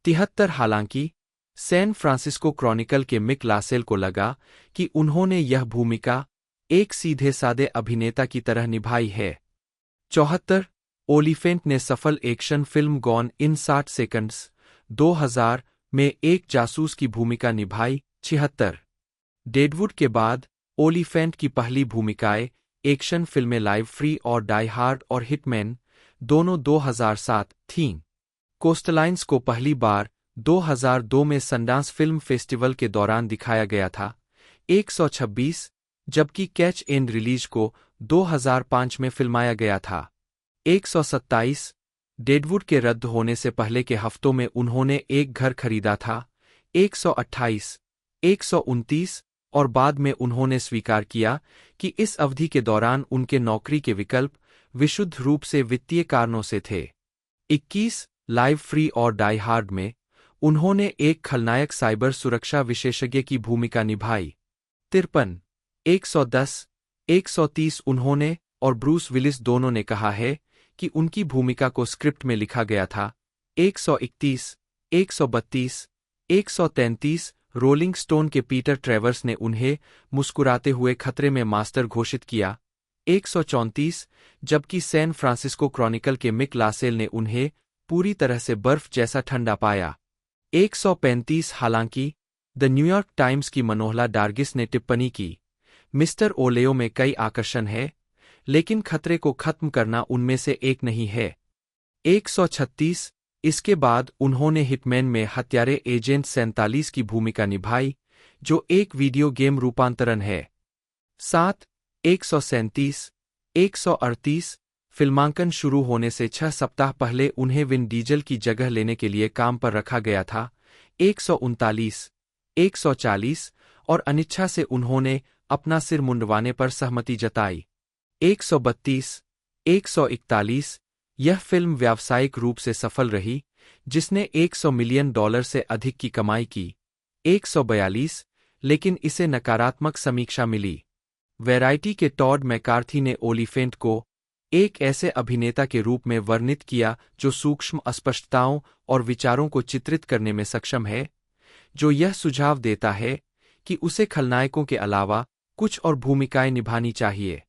73 हालांकि सैन फ्रांसिस्को क्रॉनिकल के मिक लासेल को लगा कि उन्होंने यह भूमिका एक सीधे सादे अभिनेता की तरह निभाई है। 74 ओलिफेंट ने सफल action film gone in 60 seconds 2000 में एक जासूस की भूमिका निभाई। 76 डेडवुड के बाद ओलिफेंट की पहली भूमिकाएं एक्शन फिल्में लाइव फ्री और डाई हार्ड और हिटमैन दोनों 2007 थीं। कोस्टलाइन्स को पहली बार 2002 में सनडांस फिल्म फेस्टिवल के दौरान दिखाया गया था। 126 जबकि कैच एंड रिलीज को 2005 में फिल्माया गया था। 127 डेडवुड के रद्द होने से पहले के हफ्तों में उन्होंने एक घर खरीदा था। 128 129 और बाद में उन्होंने स्वीकार किया कि इस अवधि के दौरान उनके नौकरी के विकल्प विशुद्ध रूप से वित्तीय कारणों से थे। 21 लाइव फ्री और डाई हार्ड में उन्होंने एक खलनायक साइबर सुरक्षा विशेषज्ञ की भूमिका निभाई। 53 110 130 उन्होंने और ब्रूस विलिस दोनों ने कहा है कि उनकी भूमिका को स्क्रिप्ट में लिखा गया था। 131 132 133 रोलिंग स्टोन के पीटर ट्रेवर्स ने उन्हें मुस्कुराते हुए खतरे में मास्टर घोषित किया। 134, जबकि सैन फ्रांसिस्को क्रॉनिकल के मिक लासेल ने उन्हें पूरी तरह से बर्फ जैसा ठंडा पाया। 135, हालांकि द न्यूयॉर्क टाइम्स की मनोहला डार्गिस ने टिप्पणी की, मिस्टर ओलेओ में कई आकर्षण है, लेकिन खतरे को खत्म करना उनमें से एक नहीं है। 136, इसके बाद उन्होंने हिटमैन में हत्यारे एजेंट 47 की भूमिका निभाई, जो एक वीडियो गेम रूपांतरण है। 7, 137, 138, फिल्मांकन शुरू होने से 6 सप्ताह पहले उन्हें विन डीजल की जगह लेने के लिए काम पर रखा गया था। 139, 140, और अनिच्छा से उन्होंने अपना सिर मुंडवाने पर सहमति जताई। 132, 141, यह फिल्म व्यावसायिक रूप से सफल रही, जिसने $100 मिलियन से अधिक की कमाई की। 142, लेकिन इसे नकारात्मक समीक्षा मिली। वैरायटी के टॉड मैकार्थी ने ओलिफेंट को एक ऐसे अभिनेता के रूप में वर्णित किया जो सूक्ष्म अस्पष्टताओं और विचारों को चित्रित करने में सक्षम है, जो यह सुझाव देता है कि उसे खलनायकों के अलावा कुछ और भूमिकाएं निभानी चाहिए।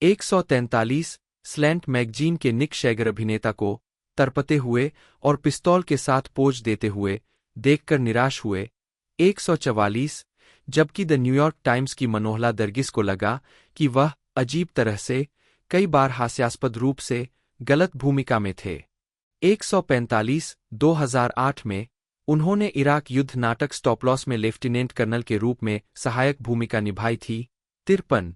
143, स्लैंट मैगजीन के निक शैगर अभिनेता को तरपते हुए और पिस्तौल के साथ पोज देते हुए देखकर निराश हुए। 144, जबकि द न्यूयॉर्क टाइम्स की मनोहला दर्गिस को लगा कि वह अजीब तरह से, कई बार हास्यास्पद रूप से, गलत भूमिका में थे। 145, 2008 में उन्होंने इराक युद्ध नाटक स्टॉपलॉस में लेफ्टिनेंट कर्नल के रूप में सहायक भूमिका निभाई थी। 53,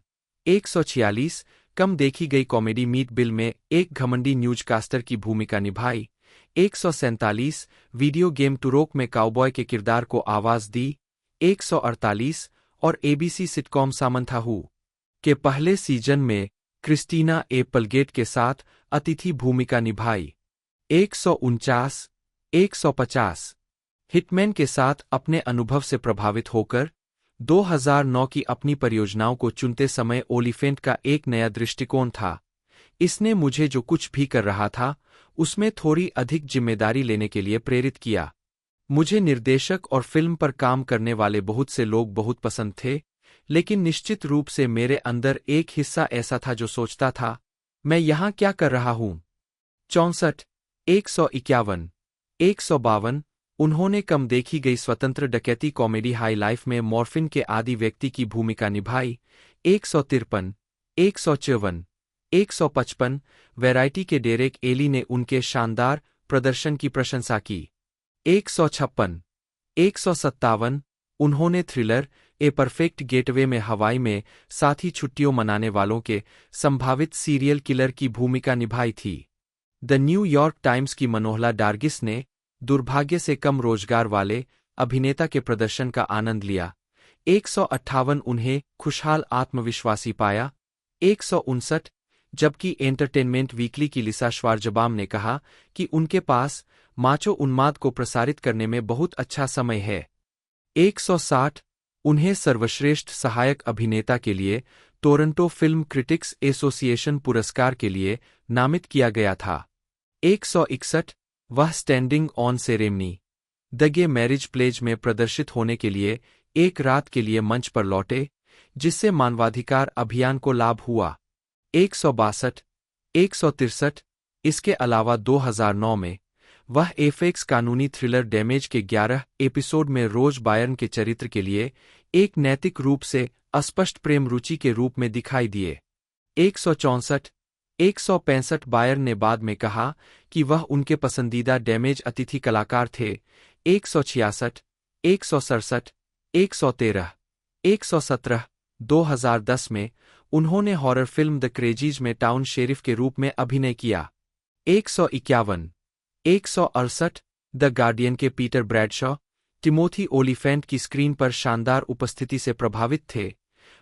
146, कम देखी गई कॉमेडी मीट बिल में एक घमंडी न्यूजकास्टर की भूमिका निभाई। 147, वीडियो गेम टुरोक में काउबॉय के किरदार को आवाज दी। 148, और एबीसी सिटकॉम सामंथा हू के पहले सीजन में क्रिस्टीना एप्पलगेट के साथ अतिथि भूमिका निभाई। 149, 150, हिटमैन के साथ अपने अनुभव से प्रभावित होकर 2009 की अपनी परियोजनाओं को चुनते समय ओलिफेंट का एक नया दृष्टिकोण था। इसने मुझे जो कुछ भी कर रहा था, उसमें थोड़ी अधिक जिम्मेदारी लेने के लिए प्रेरित किया। मुझे निर्देशक और फिल्म पर काम करने वाले बहुत से लोग बहुत पसंद थे, लेकिन निश्चित रूप से मेरे अंदर एक हिस्सा ऐसा था जो सोचता था, मैं यहाँ क्या कर रहा हूँ। 64, 151, 152, उन्होंने कम देखी गई स्वतंत्र डकैती कॉमेडी हाई लाइफ में मॉर्फिन के आदि व्यक्ति की भूमिका निभाई। 153, 154, 155, वैरायटी के डेरेक एली ने उनके शानदार प्रदर्शन की प्रशंसा की। 156, 157, उन्होंने थ्रिलर ए परफेक्ट गेटवे में हवाई में साथी छुट्टियों मनाने वालों के संभावित सीरियल किलर की भूमिका निभाई थी। द न्यूयॉर्क टाइम्स की मनोहला डार्गिस ने दुर्भाग्य से कम रोजगार वाले अभिनेता के प्रदर्शन का आनंद लिया। 158, उन्हें खुशहाल आत्मविश्वासी पाया। 159, जबकि एंटरटेनमेंट वीकली की लिसा श्वार्ज़बाम ने कहा कि उनके पास माचो उन्माद को प्रसारित करने में बहुत अच्छा समय है। 160, उन्हें सर्वश्रेष्ठ सहायक अभिनेता के लिए टोरंटो फिल्म क्रिटिक्स एसोसिएशन पुरस्कार के लिए नामित किया गया था। 161, वह standing on ceremony the gay marriage plays में प्रदर्शित होने के लिए एक रात के लिए मंच पर लौटे, जिससे मानवाधिकार अभियान को लाभ हुआ। 162, 163, इसके अलावा 2009 में वह एफएक्स कानूनी थ्रिलर डैमेज के 11 एपिसोड में रोज बायर्न के चरित्र के लिए एक नैतिक रूप से अस्पष्ट प्रेम रुचि के रूप में दिखाई दिए। 164, 165, बायर्न ने बाद में कहा कि वह उनके पसंदीदा डैमेज अतिथि कलाकार थे। 166, 167, 113, 117, 2010 में उन्होंने हॉरर फिल्म द क्रेजीज में टाउन शेरिफ के रूप में अभिनय किया। 151, 168, द गार्डियन के पीटर ब्रैडशॉ टिमोथी ओलिफेंट की स्क्रीन पर शानदार उपस्थिति से प्रभावित थे।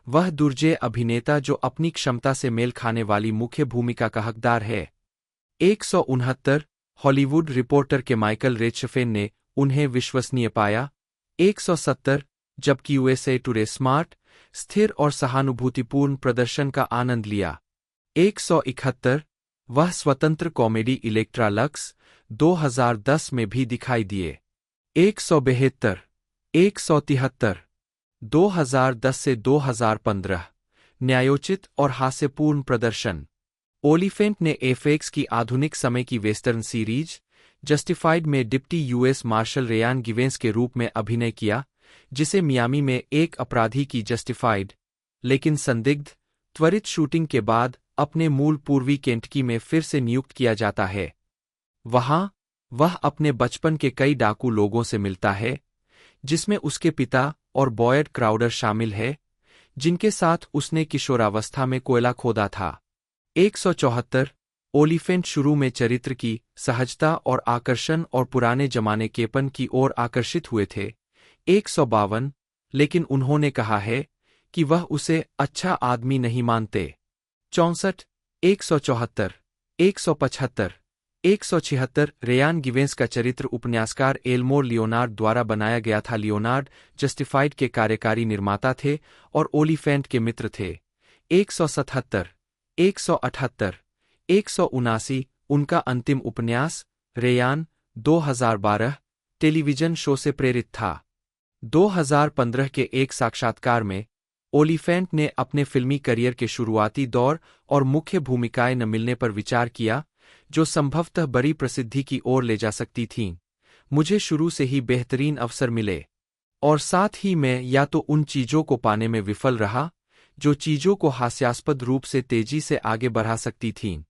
वह दुर्जेय अभिनेता जो अपनी क्षमता से मेल खाने वाली मुख्य भूमिका का हकदार है। 169, हॉलीवुड रिपोर्टर के माइकल रेचफेन ने उन्हें विश्वसनीय पाया। 170, जबकि यूएसए टुडे स्मार्ट, स्थिर और सहानुभूतिपूर्ण प्रदर्शन का आनंद लिया। 171, वह स्वतंत्र कॉमेडी इलेक्ट्रा लक्स 2010 में भी दिखाई दिए। 172, 173 2010 से 2015 न्यायोचित और हास्यपूर्ण प्रदर्शन। ओलिफेंट ने एफएक्स की आधुनिक समय की वेस्टर्न सीरीज जस्टिफाइड में deputy US marshal Raylan Givens के रूप में अभिनय किया, जिसे मियामी में एक अपराधी की जस्टिफाइड लेकिन संदिग्ध त्वरित शूटिंग के बाद अपने मूल पूर्वी केंटकी में फिर से नियुक्त किया जाता है। वहां वह अपने बचपन के कई डाकू लोगों से मिलता है, जिसमें उसके पिता और बॉयड क्राउडर शामिल है, जिनके साथ उसने किशोरावस्था में कोयला खोदा था। 174 ओलिफेंट शुरू में चरित्र की सहजता और आकर्षण और पुराने जमाने केपन की ओर आकर्षित हुए थे। 152 लेकिन उन्होंने कहा है कि वह उसे अच्छा आदमी नहीं मानते। 64 174 175 176 रेयान गिवेंस का चरित्र उपन्यासकार एल्मोर लियोनार्ड द्वारा बनाया गया था। लियोनार्ड जस्टिफाइड के कार्यकारी निर्माता थे और ओलिफेंट के मित्र थे। 177 178 179 उनका अंतिम उपन्यास रेयान 2012 टेलीविजन शो से प्रेरित था। 2015 के एक साक्षात्कार में ओलिफेंट ने अपने फिल्मी करियर के शुरुआती दौर और मुख्य भूमिकाएं न मिलने पर विचार किया, जो संभवतः बड़ी प्रसिद्धि की ओर ले जा सकती थीं। मुझे शुरू से ही बेहतरीन अवसर मिले और साथ ही मैं या तो उन चीजों को पाने में विफल रहा जो चीजों को हास्यास्पद रूप से तेजी से आगे बढ़ा सकती थीं।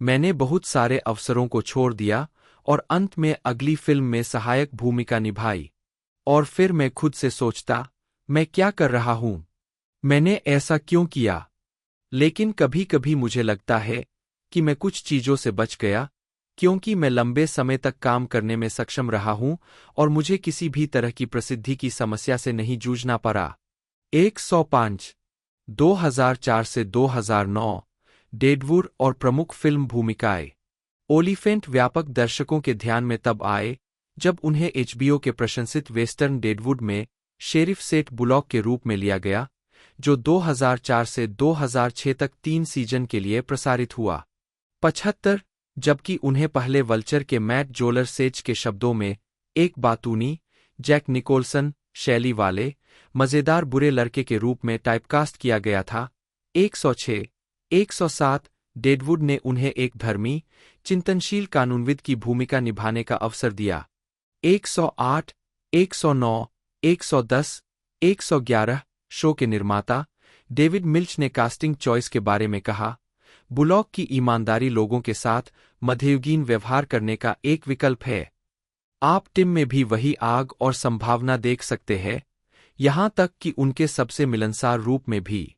मैंने बहुत सारे अवसरों को छोड़ दिया और अंत में अगली फिल्म में सहायक भूमिका निभाई, और फिर मैं खुद से सोचता, मैं क्या कर रहा हूं? मैंने ऐसा क्यों किया? लेकिन कभी कभी मुझे लगता है कि मैं कुछ चीजों से बच गया, क्योंकि मैं लंबे समय तक काम करने में सक्षम रहा हूं और मुझे किसी भी तरह की प्रसिद्धि की समस्या से नहीं जूझना पड़ा। 105 2004 से 2009 डेडवुड और प्रमुख फिल्म भूमिकाएं। ओलिफेंट व्यापक दर्शकों के ध्यान में तब आए जब उन्हें एचबीओ के प्रशंसित वेस्टर्न डेडवुड में शेरिफ सेट बुलॉक के रूप में लिया गया, जो 2004 से 2006 तक 3 सीजन के लिए प्रसारित हुआ। 75 जबकि उन्हें पहले वल्चर के मैट जोलर सेज के शब्दों में एक बातूनी, जैक निकोलसन शैली वाले मजेदार बुरे लड़के के रूप में टाइपकास्ट किया गया था। 106 107 डेडवुड ने उन्हें एक धर्मी, चिंतनशील कानूनविद की भूमिका निभाने का अवसर दिया। 108 109 110 111 शो के निर्माता डेविड मिल्च ने कास्टिंग चॉइस के बारे में कहा, बुलॉक की ईमानदारी लोगों के साथ मध्ययुगीन व्यवहार करने का एक विकल्प है। आप टिम में भी वही आग और संभावना देख सकते हैं, यहां तक कि उनके सबसे मिलनसार रूप में भी।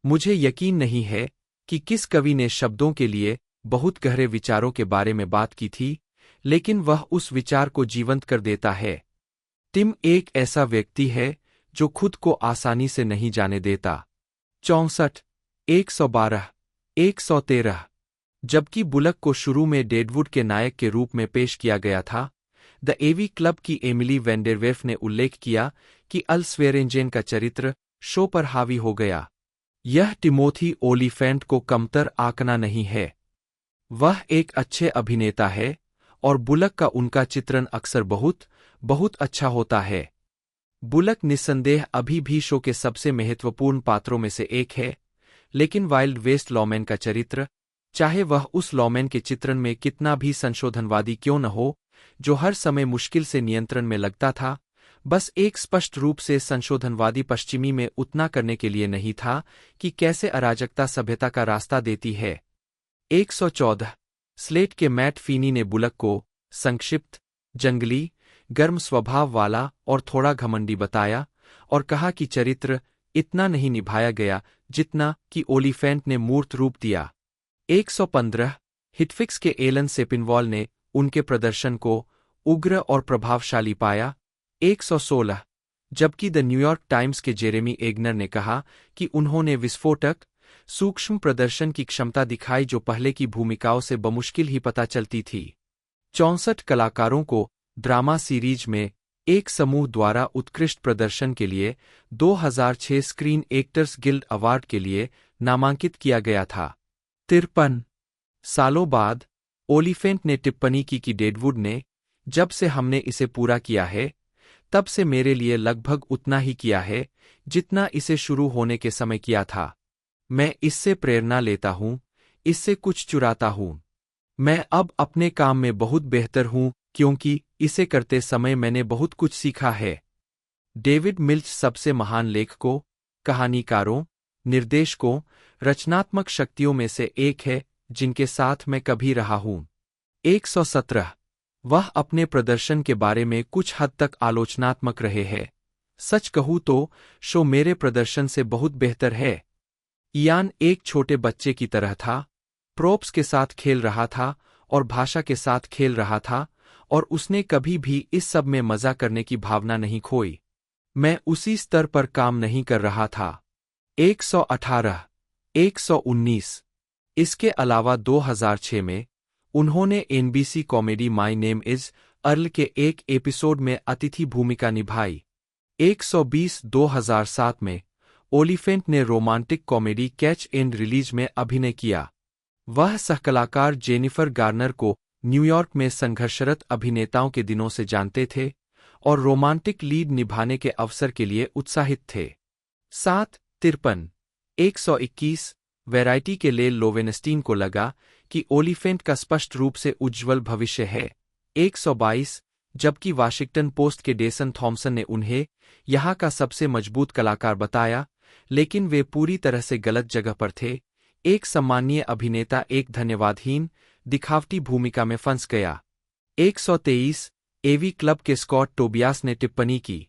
मुझे यकीन नहीं है कि किस कवि ने शब्दों के लिए बहुत गहरे विचारों के बारे में बात की थी, लेकिन वह उस विचार को जीवंत कर देता है। टिम एक ऐसा व्यक्ति है जो खुद को आसानी से नहीं जाने देता। 64 112 113 जबकि बुलक को शुरू में डेडवुड के नायक के रूप में पेश किया गया था, द एवी क्लब की एमिली वेंडरवेफ ने उल्लेख किया कि अल स्वेरेंजेन का चरित्र शो पर हावी हो गया। यह टिमोथी ओलिफेंट को कमतर आंकना नहीं है। वह एक अच्छे अभिनेता है और बुलक का उनका चित्रण अक्सर बहुत बहुत अच्छा होता है। बुलक निस्संदेह अभी भी शो के सबसे महत्वपूर्ण पात्रों में से एक है, लेकिन वाइल्ड वेस्ट लॉमैन का चरित्र, चाहे वह उस लॉमैन के चित्रण में कितना भी संशोधनवादी क्यों न हो, जो हर समय मुश्किल से नियंत्रण में लगता था, बस एक स्पष्ट रूप से संशोधनवादी पश्चिमी में उतना करने के लिए नहीं था कि कैसे अराजकता सभ्यता का रास्ता देती है। 114 स्लेट के मैट फीनी ने बुलक को संक्षिप्त, जंगली, गर्म स्वभाव वाला और थोड़ा घमंडी बताया और कहा कि चरित्र इतना नहीं निभाया गया जितना कि ओलिफेंट ने मूर्त रूप दिया। 115 हिटफिक्स के एलन सेपिनवॉल ने उनके प्रदर्शन को उग्र और प्रभावशाली पाया। 116 जबकि द न्यूयॉर्क टाइम्स के जेरेमी एग्नर ने कहा कि उन्होंने विस्फोटक, सूक्ष्म प्रदर्शन की क्षमता दिखाई जो पहले की भूमिकाओं से बमुश्किल ही पता चलती थी। 64 कलाकारों को ड्रामा सीरीज में एक समूह द्वारा उत्कृष्ट प्रदर्शन के लिए 2006 स्क्रीन एक्टर्स गिल्ड अवार्ड के लिए नामांकित किया गया था। 53 सालों बाद ओलिफेंट ने टिप्पणी की कि डेडवुड ने, जब से हमने इसे पूरा किया है, तब से मेरे लिए लगभग उतना ही किया है जितना इसे शुरू होने के समय किया था। मैं इससे प्रेरणा लेता हूँ, इससे कुछ चुराता हूँ। मैं अब अपने काम में बहुत बेहतर हूँ क्योंकि इसे करते समय मैंने बहुत कुछ सीखा है। डेविड मिल्च सबसे महान लेखकों, कहानीकारों, निर्देशकों, रचनात्मक शक्तियों में से एक है जिनके साथ मैं कभी रहा हूँ। 117 वह अपने प्रदर्शन के बारे में कुछ हद तक आलोचनात्मक रहे हैं। सच कहूँ तो शो मेरे प्रदर्शन से बहुत बेहतर है। इयान एक छोटे बच्चे की तरह था, प्रोप्स के साथ खेल रहा था और भाषा के साथ खेल रहा था, और उसने कभी भी इस सब में मजा करने की भावना नहीं खोई। मैं उसी स्तर पर काम नहीं कर रहा था। 118 119 इसके अलावा 2006 में उन्होंने NBC comedy my name is earl के एक एपिसोड में अतिथि भूमिका निभाई। 120 2007 में ओलिफेंट ने romantic comedy catch and release में अभिनय किया। वह सहकलाकार जेनिफर गार्नर को न्यूयॉर्क में संघर्षरत अभिनेताओं के दिनों से जानते थे और रोमांटिक लीड निभाने के अवसर के लिए उत्साहित थे। 753 121 वैरायटी के लिए लोवेनस्टीन को लगा कि ओलिफेंट का स्पष्ट रूप से उज्ज्वल भविष्य है। 122 जबकि वाशिंगटन पोस्ट के डेसन थॉमसन ने उन्हें यहाँ का सबसे मजबूत कलाकार बताया, लेकिन वे पूरी तरह से गलत जगह पर थे। एक सम्मानीय अभिनेता एक धन्यवादहीन, दिखावटी भूमिका में फंस गया। 123 एवी क्लब के स्कॉट टोबियास ने टिप्पणी की।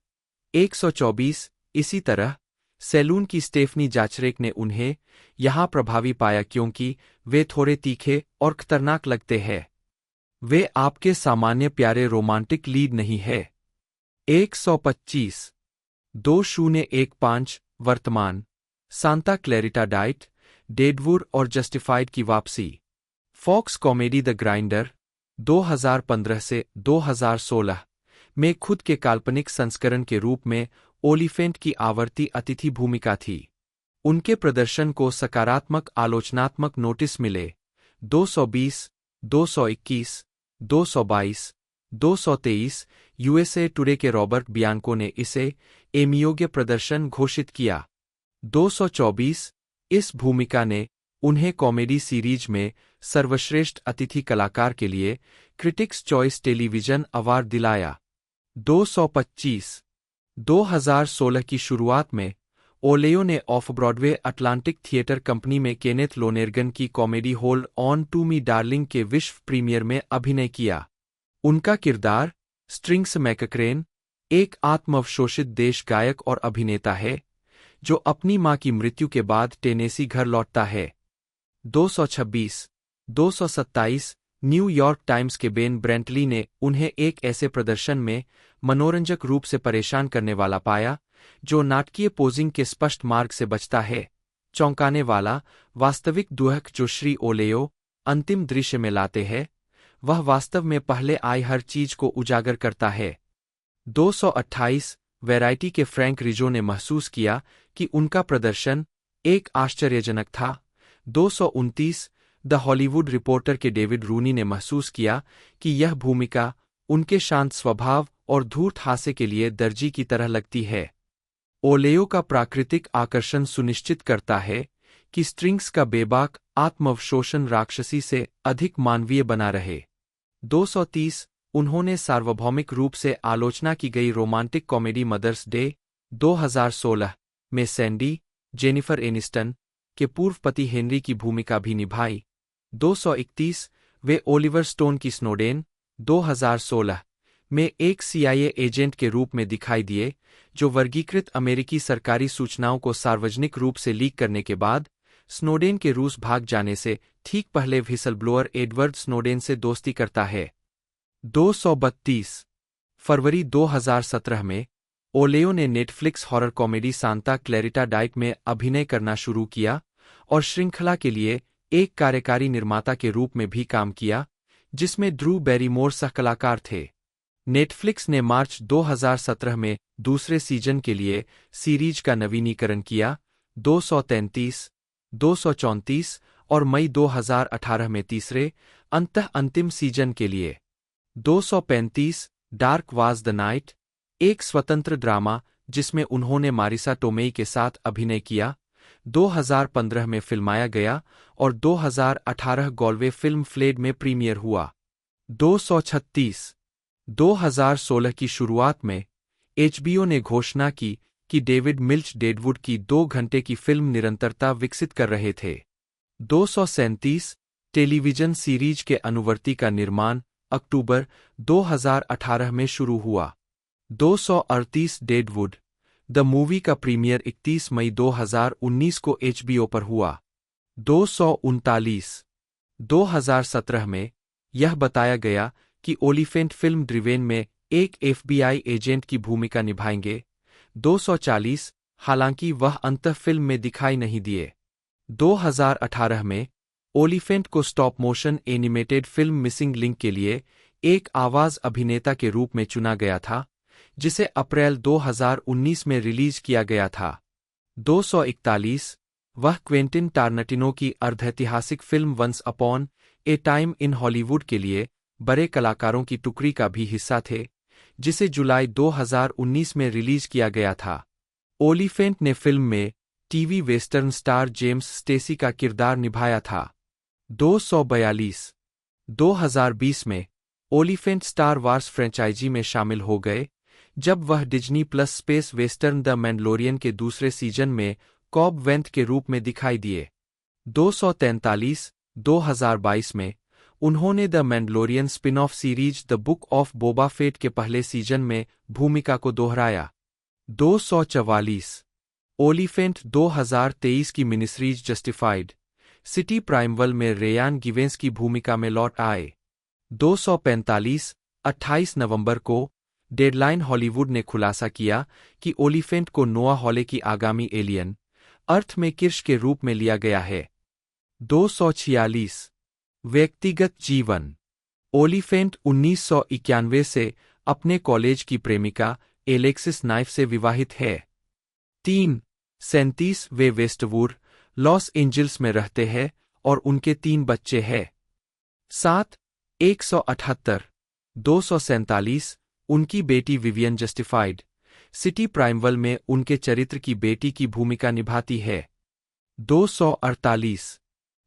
124 इसी तरह सैलून की स्टेफनी जाचरेक ने उन्हें यहाँ प्रभावी पाया क्योंकि वे थोड़े तीखे और खतरनाक लगते हैं। वे आपके सामान्य प्यारे रोमांटिक लीड नहीं है। 125 2015 वर्तमान सांता क्लैरिटा डाइट, डेडवुड और जस्टिफाइड की वापसी। फॉक्स कॉमेडी द ग्राइंडर 2015 से 2016 में खुद के काल्पनिक संस्करण के रूप में ओलिफेंट की आवर्ती अतिथि भूमिका थी। उनके प्रदर्शन को सकारात्मक आलोचनात्मक नोटिस मिले। 220 221 222 223 यूएसए टुडे के रॉबर्ट बियांको ने इसे एमीयोग्य प्रदर्शन घोषित किया। 224 इस भूमिका ने उन्हें कॉमेडी सीरीज में सर्वश्रेष्ठ अतिथि कलाकार के लिए क्रिटिक्स चॉइस टेलीविजन अवार्ड दिलाया। 225 2016 की शुरुआत में ओलेयो ने off Broadway Atlantic theatre company में केनेथ लोनेर्गन की comedy hold on to me darling के विश्व प्रीमियर में अभिनय किया। उनका किरदार स्ट्रिंग्स मैकक्रेन एक आत्मअवशोषित देश गायक और अभिनेता है जो अपनी मां की मृत्यु के बाद टेनेसी घर लौटता है। 226 227 न्यूयॉर्क टाइम्स के बेन ब्रेंटली ने उन्हें एक ऐसे प्रदर्शन में मनोरंजक रूप से परेशान करने वाला पाया जो नाटकीय पोजिंग के स्पष्ट मार्ग से बचता है, चौंकाने वाला वास्तविक दुहक जो श्री ओलेयो अंतिम दृश्य में लाते हैं, वह वास्तव में पहले आई हर चीज को उजागर करता है। 228 वैरायटी के फ्रैंक रिजो ने महसूस किया कि उनका प्रदर्शन एक आश्चर्यजनक था। 229 द हॉलीवुड रिपोर्टर के डेविड रूनी ने महसूस किया कि यह भूमिका उनके शांत स्वभाव और धूर्त हास्य के लिए दर्जी की तरह लगती है। ओलेयो का प्राकृतिक आकर्षण सुनिश्चित करता है कि स्ट्रिंग्स का बेबाक आत्मअवशोषण राक्षसी से अधिक मानवीय बना रहे। 230 उन्होंने सार्वभौमिक रूप से आलोचना की गई रोमांटिक कॉमेडी मदर्स डे 2016 में सैंडी, जेनिफर एनिस्टन के पूर्व पति हेनरी की भूमिका भी निभाई। 231 वे ओलिवर स्टोन की स्नोडेन 2016 में एक CIA एजेंट के रूप में दिखाई दिए जो वर्गीकृत अमेरिकी सरकारी सूचनाओं को सार्वजनिक रूप से लीक करने के बाद स्नोडेन के रूस भाग जाने से ठीक पहले व्हिसलब्लोअर एडवर्ड स्नोडेन से दोस्ती करता है। 232 फरवरी 2017 में ओलेयो ने Netflix horror comedy Santa Clarita diet में अभिनय करना शुरू किया और श्रृंखला के लिए एक कार्यकारी निर्माता के रूप में भी काम किया, जिसमें ड्रू बैरीमोर सहकलाकार थे। नेटफ्लिक्स ने मार्च 2017 में दूसरे सीजन के लिए सीरीज का नवीनीकरण किया। 233 234 और मई 2018 में तीसरे अंतिम सीजन के लिए। 235 डार्क वाज द नाइट एक स्वतंत्र ड्रामा जिसमें उन्होंने मारिसा टोमेई के साथ अभिनय किया, 2015 में फिल्माया गया और 2018 गॉलवे फिल्म फ्लेड में प्रीमियर हुआ। 236 2016 की शुरुआत में एचबीओ ने घोषणा की कि डेविड मिल्च डेडवुड की 2 घंटे की फिल्म निरंतरता विकसित कर रहे थे। 237 टेलीविजन सीरीज के अनुवर्ती का निर्माण अक्टूबर 2018 में शुरू हुआ। 238 डेडवुड द मूवी का प्रीमियर 31 मई 2019 को एचबीओ पर हुआ। 239 2017 में यह बताया गया कि ओलिफेंट फिल्म ड्रिवेन में एक एफबीआई एजेंट की भूमिका निभाएंगे। 240 हालांकि वह अंतः फिल्म में दिखाई नहीं दिए। 2018 में ओलिफेंट को stop motion animated film missing link के लिए एक आवाज अभिनेता के रूप में चुना गया था, जिसे अप्रैल 2019 में रिलीज किया गया था। 241 वह क्वेंटिन टारनटिनो की अर्धऐतिहासिक फिल्म Once upon a time in Hollywood के लिए बड़े कलाकारों की टुकड़ी का भी हिस्सा थे, जिसे जुलाई 2019 में रिलीज किया गया था। ओलिफेंट ने फिल्म में TV western star James Stacy का किरदार निभाया था। 242 2020 में ओलिफेंट स्टार वार्स फ्रेंचाइजी में शामिल हो गए, जब वह Disney plus space western the Mandalorian के दूसरे सीजन में कॉब वेंथ के रूप में दिखाई दिए। 243 2022 में उन्होंने the Mandalorian spin off series the book of Boba Fett के पहले सीजन में भूमिका को दोहराया। 244 ओलिफेंट 2023 की मिनिसीरीज जस्टिफाइड सिटी प्राइमवल में रेयान गिवेंस की भूमिका में लौट आए। 245 28 नवंबर को डेडलाइन हॉलीवुड ने खुलासा किया कि ओलिफेंट को नोआ हॉले की आगामी एलियन अर्थ में किर्श के रूप में लिया गया है। 246 व्यक्तिगत जीवन ओलिफेंट 1991 से अपने कॉलेज की प्रेमिका एलेक्सिस नाइफ से विवाहित है। 37 वे वेस्टवुड लॉस एंजल्स में रहते हैं और उनके 3 बच्चे हैं। 7 178 247 उनकी बेटी विवियन जस्टिफाइड सिटी प्राइमवल में उनके चरित्र की बेटी की भूमिका निभाती है। 248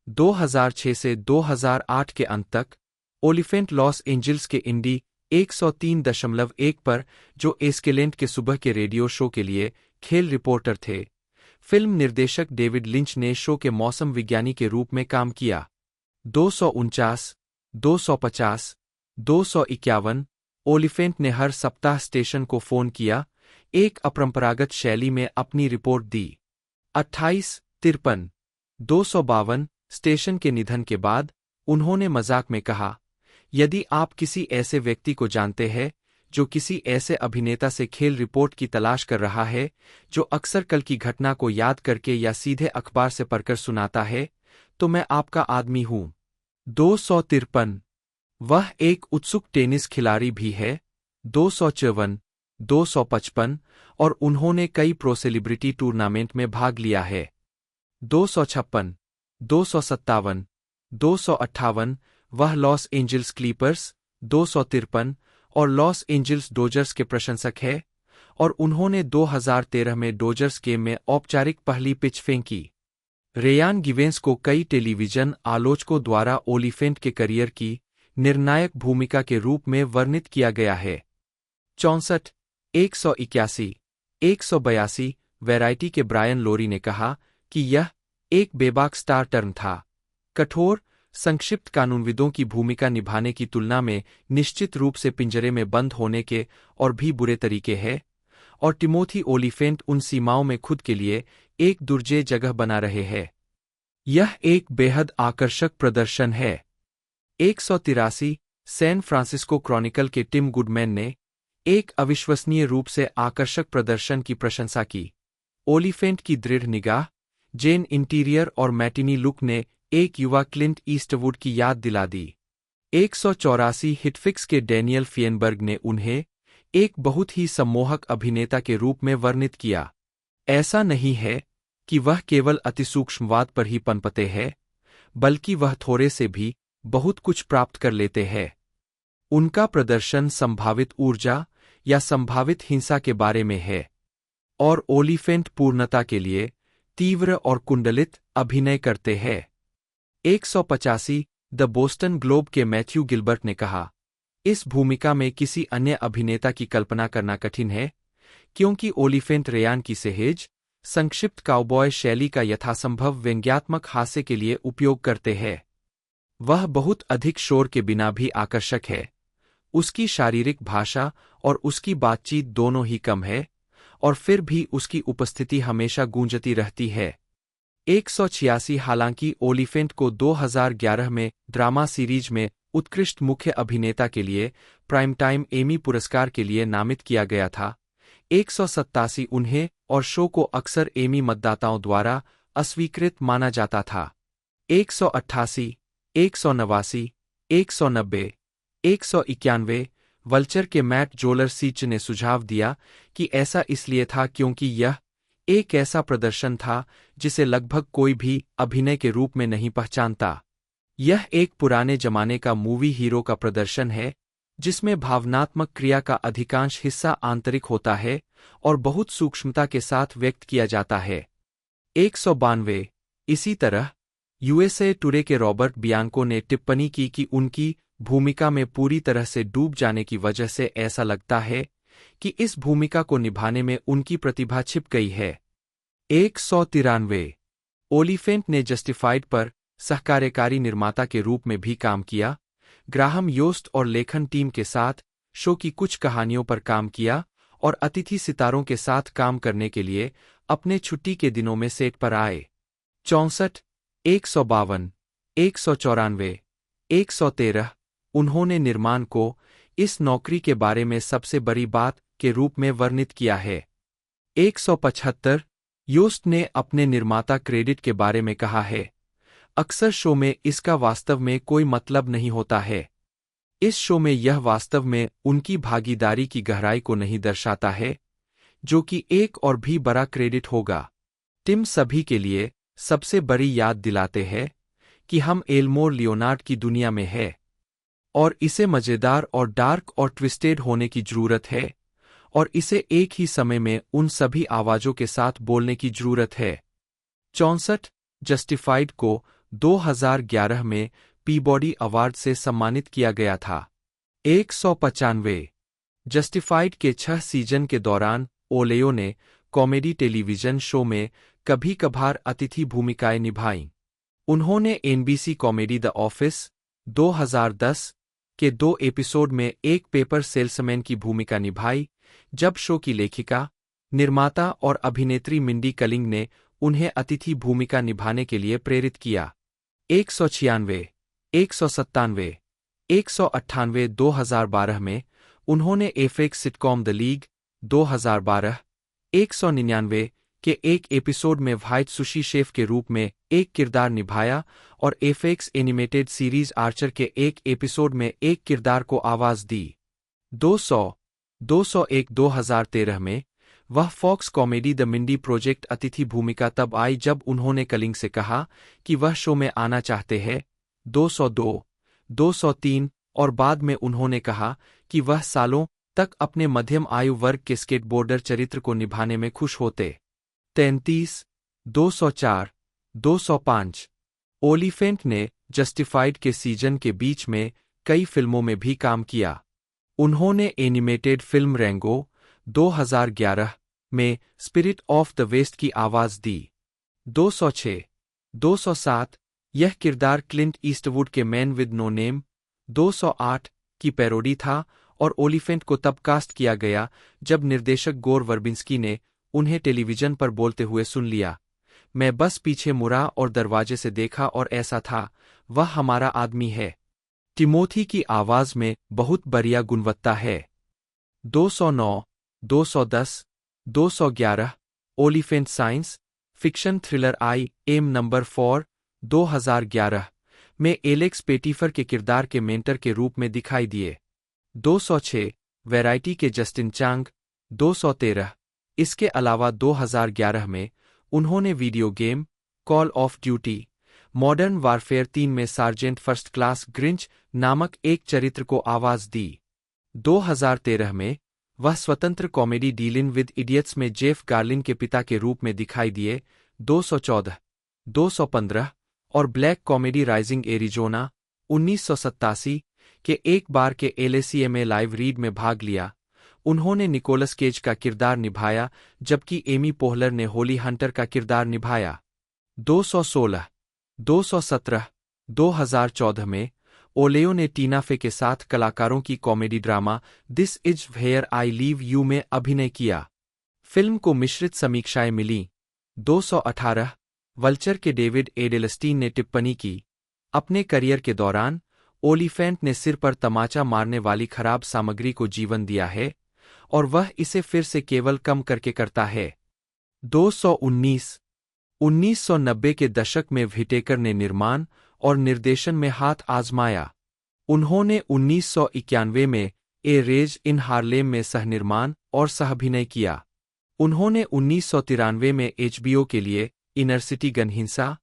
2006 से 2008 के अंत तक ओलिफेंट लॉस एंजल्स के इंडी 103.1 पर जो एस्केलेंट के सुबह के रेडियो शो के लिए खेल रिपोर्टर थे। फिल्म निर्देशक डेविड लिंच ने शो के मौसम विज्ञानी के रूप में काम किया। 249 250 251 ओलिफेंट ने हर सप्ताह स्टेशन को फोन किया, एक अपरंपरागत शैली में अपनी रिपोर्ट दी। 28 53 252 स्टेशन के निधन के बाद उन्होंने मजाक में कहा, यदि आप किसी ऐसे व्यक्ति को जानते हैं जो किसी ऐसे अभिनेता से खेल रिपोर्ट की तलाश कर रहा है जो अक्सर कल की घटना को याद करके या सीधे अखबार से पढ़कर सुनाता है, तो मैं आपका आदमी हूं। 253 वह एक उत्सुक टेनिस खिलाड़ी भी है। 254 255 और उन्होंने कई प्रो सेलिब्रिटी टूर्नामेंट में भाग लिया है। 256 257 258 वह लॉस एंजल्स क्लीपर्स 253 और लॉस एंजल्स डोजर्स के प्रशंसक है और उन्होंने 2013 में डोजर्स गेम में औपचारिक पहली पिच फेंकी। रेयान गिवेंस को कई टेलीविजन आलोचकों द्वारा ओलिफेंट के करियर की निर्णायक भूमिका के रूप में वर्णित किया गया है। 64 181 182 वैरायटी के ब्रायन लोरी ने कहा कि यह एक बेबाक स्टार टर्न था, कठोर संक्षिप्त कानूनविदों की भूमिका निभाने की तुलना में निश्चित रूप से पिंजरे में बंद होने के और भी बुरे तरीके हैं, और टिमोथी ओलिफेंट उन सीमाओं में खुद के लिए एक दुर्जेय जगह बना रहे हैं। यह एक बेहद आकर्षक प्रदर्शन है। 183 सैन फ्रांसिस्को क्रॉनिकल के टिम गुडमैन ने एक अविश्वसनीय रूप से आकर्षक प्रदर्शन की प्रशंसा की। ओलिफेंट की दृढ़ निगाह, जेन इंटीरियर और मैटिनी लुक ने एक युवा क्लिंट ईस्टवुड की याद दिला दी। 184 हिटफिक्स के डैनियल फियनबर्ग ने उन्हें एक बहुत ही सम्मोहक अभिनेता के रूप में वर्णित किया। ऐसा नहीं है कि वह केवल अतिसूक्ष्मवाद पर ही पनपते हैं, बल्कि वह थोड़े से भी बहुत कुछ प्राप्त कर लेते हैं। उनका प्रदर्शन संभावित ऊर्जा, या संभावित हिंसा के बारे में है, और ओलिफेंट पूर्णता के लिए तीव्र और कुंडलित अभिनय करते हैं। 185 द बोस्टन ग्लोब के मैथ्यू गिलबर्ट ने कहा, इस भूमिका में किसी अन्य अभिनेता की कल्पना करना कठिन है, क्योंकि ओलिफेंट रेयान की सहज, संक्षिप्त काउबॉय शैली का यथासंभव व्यंग्यात्मक हास्य के लिए उपयोग करते हैं। वह बहुत अधिक शोर के बिना भी आकर्षक है। उसकी शारीरिक भाषा और उसकी बातचीत दोनों ही कम है, और फिर भी उसकी उपस्थिति हमेशा गूंजती रहती है। 186 हालांकि ओलिफेंट को 2011 में ड्रामा सीरीज में उत्कृष्ट मुख्य अभिनेता के लिए प्राइम टाइम एमी पुरस्कार के लिए नामित किया गया था, 187 उन्हें और शो को अक्सर एमी मतदाताओं द्वारा अस्वीकृत माना जाता था। 188, 189, 190, 191 वल्चर के मैट जोलर-सीच ने सुझाव दिया कि ऐसा इसलिए था क्योंकि यह एक ऐसा प्रदर्शन था जिसे लगभग कोई भी अभिनय के रूप में नहीं पहचानता। यह एक पुराने जमाने का मूवी हीरो का प्रदर्शन है, जिसमें भावनात्मक क्रिया का अधिकांश हिस्सा आंतरिक होता है और बहुत सूक्ष्मता के साथ व्यक्त किया जाता है। 192 इसी तरह यूएसए टुडे के रॉबर्ट बियांको ने टिप्पणी की कि उनकी भूमिका में पूरी तरह से डूब जाने की वजह से ऐसा लगता है कि इस भूमिका को निभाने में उनकी प्रतिभा छिप गई है। 193 ओलिफेंट ने जस्टिफाइड पर सहकार्यकारी निर्माता के रूप में भी काम किया, ग्राहम योस्ट और लेखन टीम के साथ शो की कुछ कहानियों पर काम किया और अतिथि सितारों के साथ काम करने के लिए अपने छुट्टी के दिनों में सेट पर आए। 64, 152, 194, 113 उन्होंने निर्माण को इस नौकरी के बारे में सबसे बड़ी बात के रूप में वर्णित किया है। 175 योस्ट ने अपने निर्माता क्रेडिट के बारे में कहा है, अक्सर शो में इसका वास्तव में कोई मतलब नहीं होता है। इस शो में यह वास्तव में उनकी भागीदारी की गहराई को नहीं दर्शाता है, जो कि एक और भी बड़ा क्रेडिट होगा। टिम सभी के लिए सबसे बड़ी याद दिलाते हैं कि हम एल्मोर लियोनार्ड की दुनिया में है, और इसे मजेदार और डार्क और ट्विस्टेड होने की जरूरत है, और इसे एक ही समय में उन सभी आवाजों के साथ बोलने की जरूरत है। 64 जस्टिफाइड को 2011 में पीबॉडी अवार्ड से सम्मानित किया गया था। 195 जस्टिफाइड के 6 सीजन के दौरान ओलेयो ने कॉमेडी टेलीविजन शो में कभी कभार अतिथि भूमिकाएं निभाईं। उन्होंने एनबीसी कॉमेडी द ऑफिस 2010 के 2 एपिसोड में एक पेपर सेल्समैन की भूमिका निभाई, जब शो की लेखिका, निर्माता और अभिनेत्री मिंडी कलिंग ने उन्हें अतिथि भूमिका निभाने के लिए प्रेरित किया। 196, 197, 198 2012 में उन्होंने एफएक्स सिटकॉम द लीग 2012, 199 के एक एपिसोड में व्हाइट सुशी शेफ के रूप में एक किरदार निभाया और एफएक्स एनिमेटेड सीरीज आर्चर के एक एपिसोड में एक किरदार को आवाज दी। 201 2013 में वह Fox comedy the Mindy project अतिथि भूमिका तब आई जब उन्होंने कलिंग से कहा कि वह शो में आना चाहते हैं। 202, 203 और बाद में उन्होंने कहा कि वह सालों तक अपने मध्यम आयु वर्ग के स्केटबोर्डर चरित्र को निभाने में खुश होते। 33, 204, 205 ओलिफेंट ने जस्टिफाइड के सीजन के बीच में कई फिल्मों में भी काम किया। उन्होंने एनिमेटेड फिल्म रेंगो 2011 में स्पिरिट ऑफ द वेस्ट की आवाज दी। 206, 207 यह किरदार क्लिंट ईस्टवुड के मैन विद नो नेम 208 की पैरोडी था और ओलिफेंट को तब कास्ट किया गया जब निर्देशक गोर वर्बिंस्की ने उन्हें टेलीविजन पर बोलते हुए सुन लिया। मैं बस पीछे मुड़ा और दरवाजे से देखा और ऐसा था, वह हमारा आदमी है। टिमोथी की आवाज में बहुत बढ़िया गुणवत्ता है। 209, 210, 211 Oliphant science fiction thriller I am number 4 2011 में एलेक्स पेटीफर के किरदार के मेंटर के रूप में दिखाई दिए। 206 वैरायटी के जस्टिन चांग 213 इसके अलावा 2011 में उन्होंने video game call of duty modern warfare 3 में सार्जेंट फर्स्ट क्लास ग्रिंच नामक एक चरित्र को आवाज दी। 2013 में वह स्वतंत्र कॉमेडी डीलिंग विद इडियट्स में जेफ गार्लिन के पिता के रूप में दिखाई दिए 214, 215 और ब्लैक कॉमेडी राइजिंग एरिजोना 1987 के एक बार के LACMA लाइव रीड में भाग लिया। उन्होंने निकोलस केज का किरदार निभाया जबकि एमी पोहलर ने होली हंटर का किरदार निभाया। 216, 217, 2014 में ओलेयो ने टीना फे के साथ कलाकारों की comedy drama this is where I leave you में अभिनय किया। फिल्म को मिश्रित समीक्षाएं मिलीं। 218, वल्चर के डेविड एडेलस्टीन ने टिप्पणी की, अपने करियर के दौरान ओलिफेंट ने सिर पर तमाचा मारने वाली खराब सामग्री को जीवन दिया है और वह इसे फिर से केवल कम करके करता है। 219, 1990 के दशक में व्हिटेकर ने निर्माण और निर्देशन में हाथ आजमाया। उन्होंने 1991 में ए रेज इन हार्लेम में सहनिर्माण और सहअभिनय किया। उन्होंने 1993 में HBO के लिए इनर सिटी गनहिंसा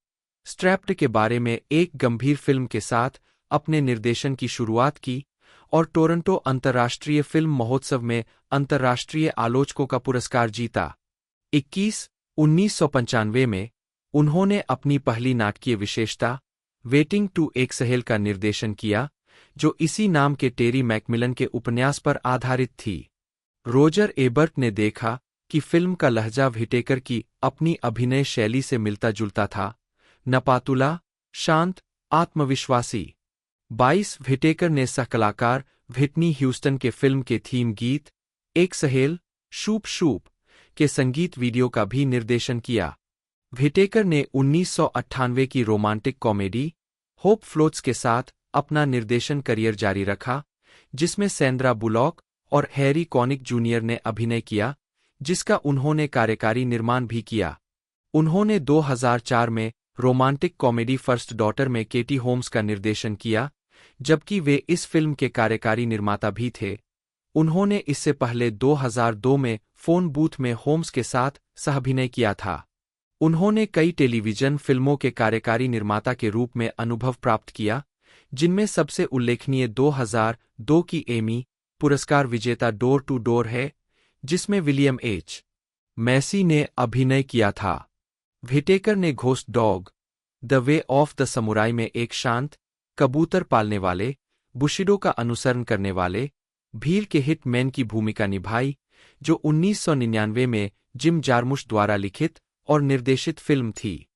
स्ट्रैप्ड के बारे में एक गंभीर फिल्म के साथ अपने निर्देशन की शुरुआत की और टोरंटो अंतर्राष्ट्रीय फिल्म महोत्सव में अंतर्राष्ट्रीय आलोचकों का पुरस्कार जीता। 21, 1995 में उन्होंने अपनी पहली नाटकीय विशेषता वेटिंग टू एक्सहेल का निर्देशन किया, जो इसी नाम के टेरी मैकमिलन के उपन्यास पर आधारित थी। रोजर एबर्ट ने देखा कि फिल्म का लहजा व्हिटेकर की अपनी अभिनय शैली से मिलता जुलता था, नपातुला, शांत, आत्मविश्वासी। 22, व्हिटेकर ने सहकलाकार व्हिटनी ह्यूस्टन के फिल्म के थीम गीत एक्सहेल, शूप शूप के संगीत वीडियो का भी निर्देशन किया। व्हिटेकर ने 1998 की रोमांटिक कॉमेडी होप फ्लोट्स के साथ अपना निर्देशन करियर जारी रखा, जिसमें सैंड्रा बुलॉक और हैरी कॉनिक जूनियर ने अभिनय किया, जिसका उन्होंने कार्यकारी निर्माण भी किया। उन्होंने 2004 में रोमांटिक कॉमेडी फर्स्ट डॉटर में केटी होम्स का निर्देशन किया, जबकि वे इस फिल्म के कार्यकारी निर्माता भी थे। उन्होंने इससे पहले 2002 में फोन बूथ में होम्स के साथ सहअभिनय किया था। उन्होंने कई टेलीविजन फिल्मों के कार्यकारी निर्माता के रूप में अनुभव प्राप्त किया, जिनमें सबसे उल्लेखनीय 2002 की एमी पुरस्कार विजेता डोर टू डोर है, जिसमें विलियम एच. मैसी ने अभिनय किया था। व्हिटेकर ने ghost dog, the way of the samurai में एक शांत, कबूतर पालने वाले, बुशिडो का अनुसरण करने वाले, भीड़ के हिट मैन की भूमिका निभाई, जो 1999 में जिम जारमुश द्वारा लिखित और निर्देशित फिल्म थी।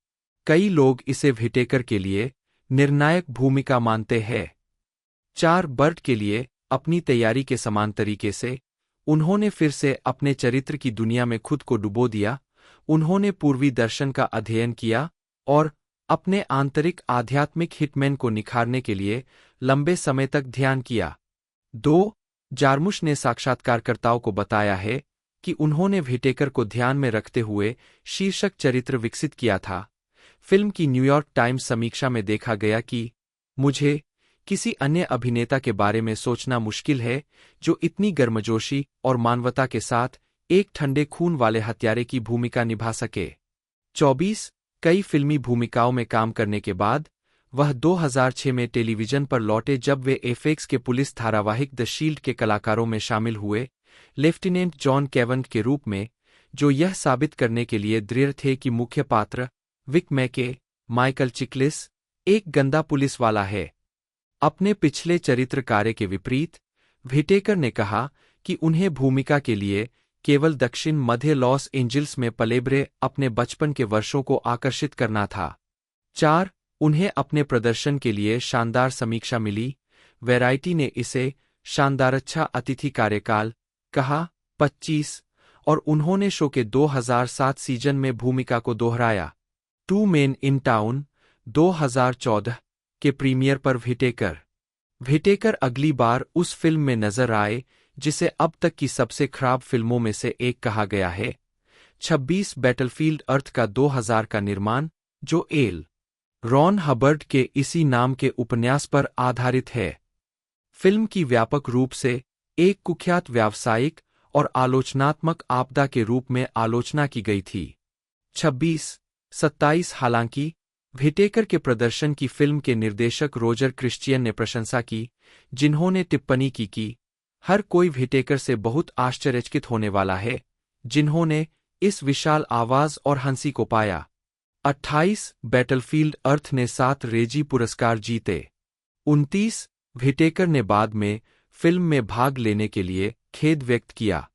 कई लोग इसे व्हिटेकर के लिए निर्णायक भूमिका मानते हैं। 4, बर्ट के लिए अपनी तैयारी के समान तरीके से उन्होंने फिर से अपने चरित्र की दुनिया में खुद को डुबो दिया। उन्होंने पूर्वी दर्शन का अध्ययन किया और अपने आंतरिक आध्यात्मिक हिटमैन को निखारने के लिए लंबे समय तक ध्यान किया। 2, जारमुश ने साक्षात्कारकर्ताओं को बताया है कि उन्होंने व्हिटेकर को ध्यान में रखते हुए शीर्षक चरित्र विकसित किया था। फिल्म की न्यूयॉर्क टाइम्स समीक्षा में देखा गया कि मुझे किसी अन्य अभिनेता के बारे में सोचना मुश्किल है जो इतनी गर्मजोशी और मानवता के साथ एक ठंडे खून वाले हत्यारे की भूमिका निभा सके। 24, कई फिल्मी भूमिकाओं में काम करने के बाद वह 2006 में टेलीविजन पर लौटे जब वे एफएक्स के पुलिस धारावाहिक द शील्ड के कलाकारों में शामिल हुए, लेफ्टिनेंट जॉन केवंट के रूप में, जो यह साबित करने के लिए दृढ़ थे कि मुख्य पात्र विक मैके, माइकल चिकलिस, एक गंदा पुलिस वाला है। अपने पिछले चरित्र कार्य के विपरीत, व्हिटेकर ने कहा कि उन्हें भूमिका के लिए केवल दक्षिण मध्य लॉस एंजिल्स में पलेब्रे अपने बचपन के वर्षों को आकर्षित करना था। 4, उन्हें अपने प्रदर्शन के लिए शानदार समीक्षा मिली। वैरायटी ने इसे शानदारच्छा अतिथि कार्यकाल कहा। 25, और उन्होंने शो के 2007 सीजन में भूमिका को दोहराया। 2 मेन इन टाउन 2014 के प्रीमियर पर व्हिटेकर अगली बार उस फिल्म में नजर आए जिसे अब तक की सबसे खराब फिल्मों में से एक कहा गया है। 26, बैटलफील्ड अर्थ का 2000 का निर्माण, जो एल. रॉन हबर्ड के इसी नाम के उपन्यास पर आधारित है। फिल्म की व्यापक रूप से एक कुख्यात व्यावसायिक और आलोचनात्मक आपदा के रूप में आलोचना की गई थी। 26, 27, हालांकि व्हिटेकर के प्रदर्शन की फिल्म के निर्देशक रोजर क्रिश्चियन ने प्रशंसा की, जिन्होंने टिप्पणी की कि हर कोई विटेकर से बहुत आश्चर्यचकित होने वाला है, जिन्होंने इस विशाल आवाज और हंसी को पाया। 28 बैटलफील्ड अर्थ ने 7 रेजी पुरस्कार जीते। 29 विटेकर ने बाद में फिल्म में भाग लेने के लिए खेद व्यक्त किया।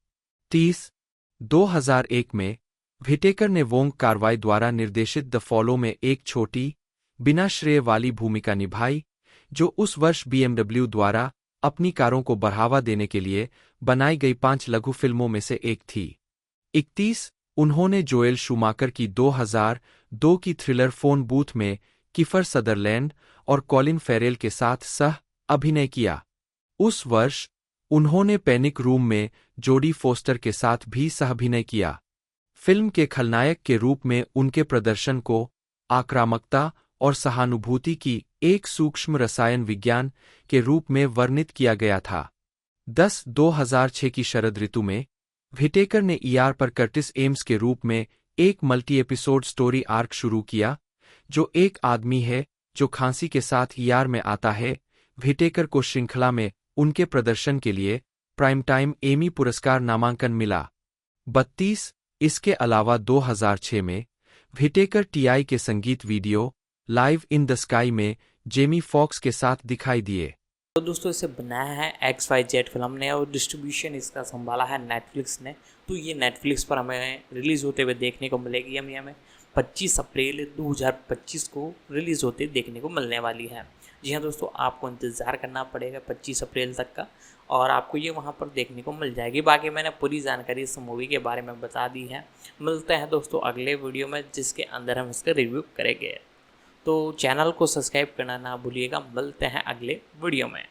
30 2001 में विटेकर ने वोंग कारवाई द्वारा निर्देशित द फॉलो में एक छोटी, बिना श्रेय वाली भूमिका निभाई, जो उस वर्ष BMW द्वारा अपनी कारों को बढ़ावा देने के लिए बनाई गई 5 लघु फिल्मों में से एक थी। 31 उन्होंने जोएल शूमाकर की 2002 की थ्रिलर फोन बूथ में किफर सदरलैंड और कॉलिन फेरेल के साथ सह अभिनय किया। उस वर्ष उन्होंने पैनिक रूम में जोडी फोस्टर के साथ भी सह-अभिनय किया। फिल्म के खलनायक के रूप में उनके प्रदर्शन को आक्रामकता और सहानुभूति की एक सूक्ष्म रसायन विज्ञान के रूप में वर्णित किया गया था। 2006 की शरद ऋतु में विटेकर ने ईआर पर कर्टिस एम्स के रूप में एक मल्टी-एपिसोड स्टोरी आर्क शुरू किया, जो एक आदमी है जो खांसी के साथ ईआर में आता है। विटेकर को श्रृंखला में उनके प्रदर्शन के लिए प्राइम टाइम एमी पुरस्कार नामांकन मिला। 32 इसके अलावा 2006 में विटेकर टीआई के संगीत video live in the sky में जेमी फॉक्स के साथ दिखाई दिए। तो दोस्तों इसे बनाया है XYZ फिल्म ने और डिस्ट्रीब्यूशन इसका संभाला है नेटफ्लिक्स ने। तो ये नेटफ्लिक्स पर हमें रिलीज़ होते हुए देखने को मिलेगी। हमें 25 अप्रैल 2025 को रिलीज़ होते देखने को मिलने वाली है। जी हाँ दोस्तों, आपको इंतज़ार करना पड़ेगा 25 अप्रैल तक का और आपको ये वहाँ पर देखने को मिल जाएगी। बाकी मैंने पूरी जानकारी इस मूवी के बारे में बता दी है। मिलते हैं दोस्तों अगले वीडियो में, जिसके अंदर हम इसका रिव्यू करेंगे। तो चैनल को सब्सक्राइब करना ना भूलिएगा। मिलते हैं अगले वीडियो में।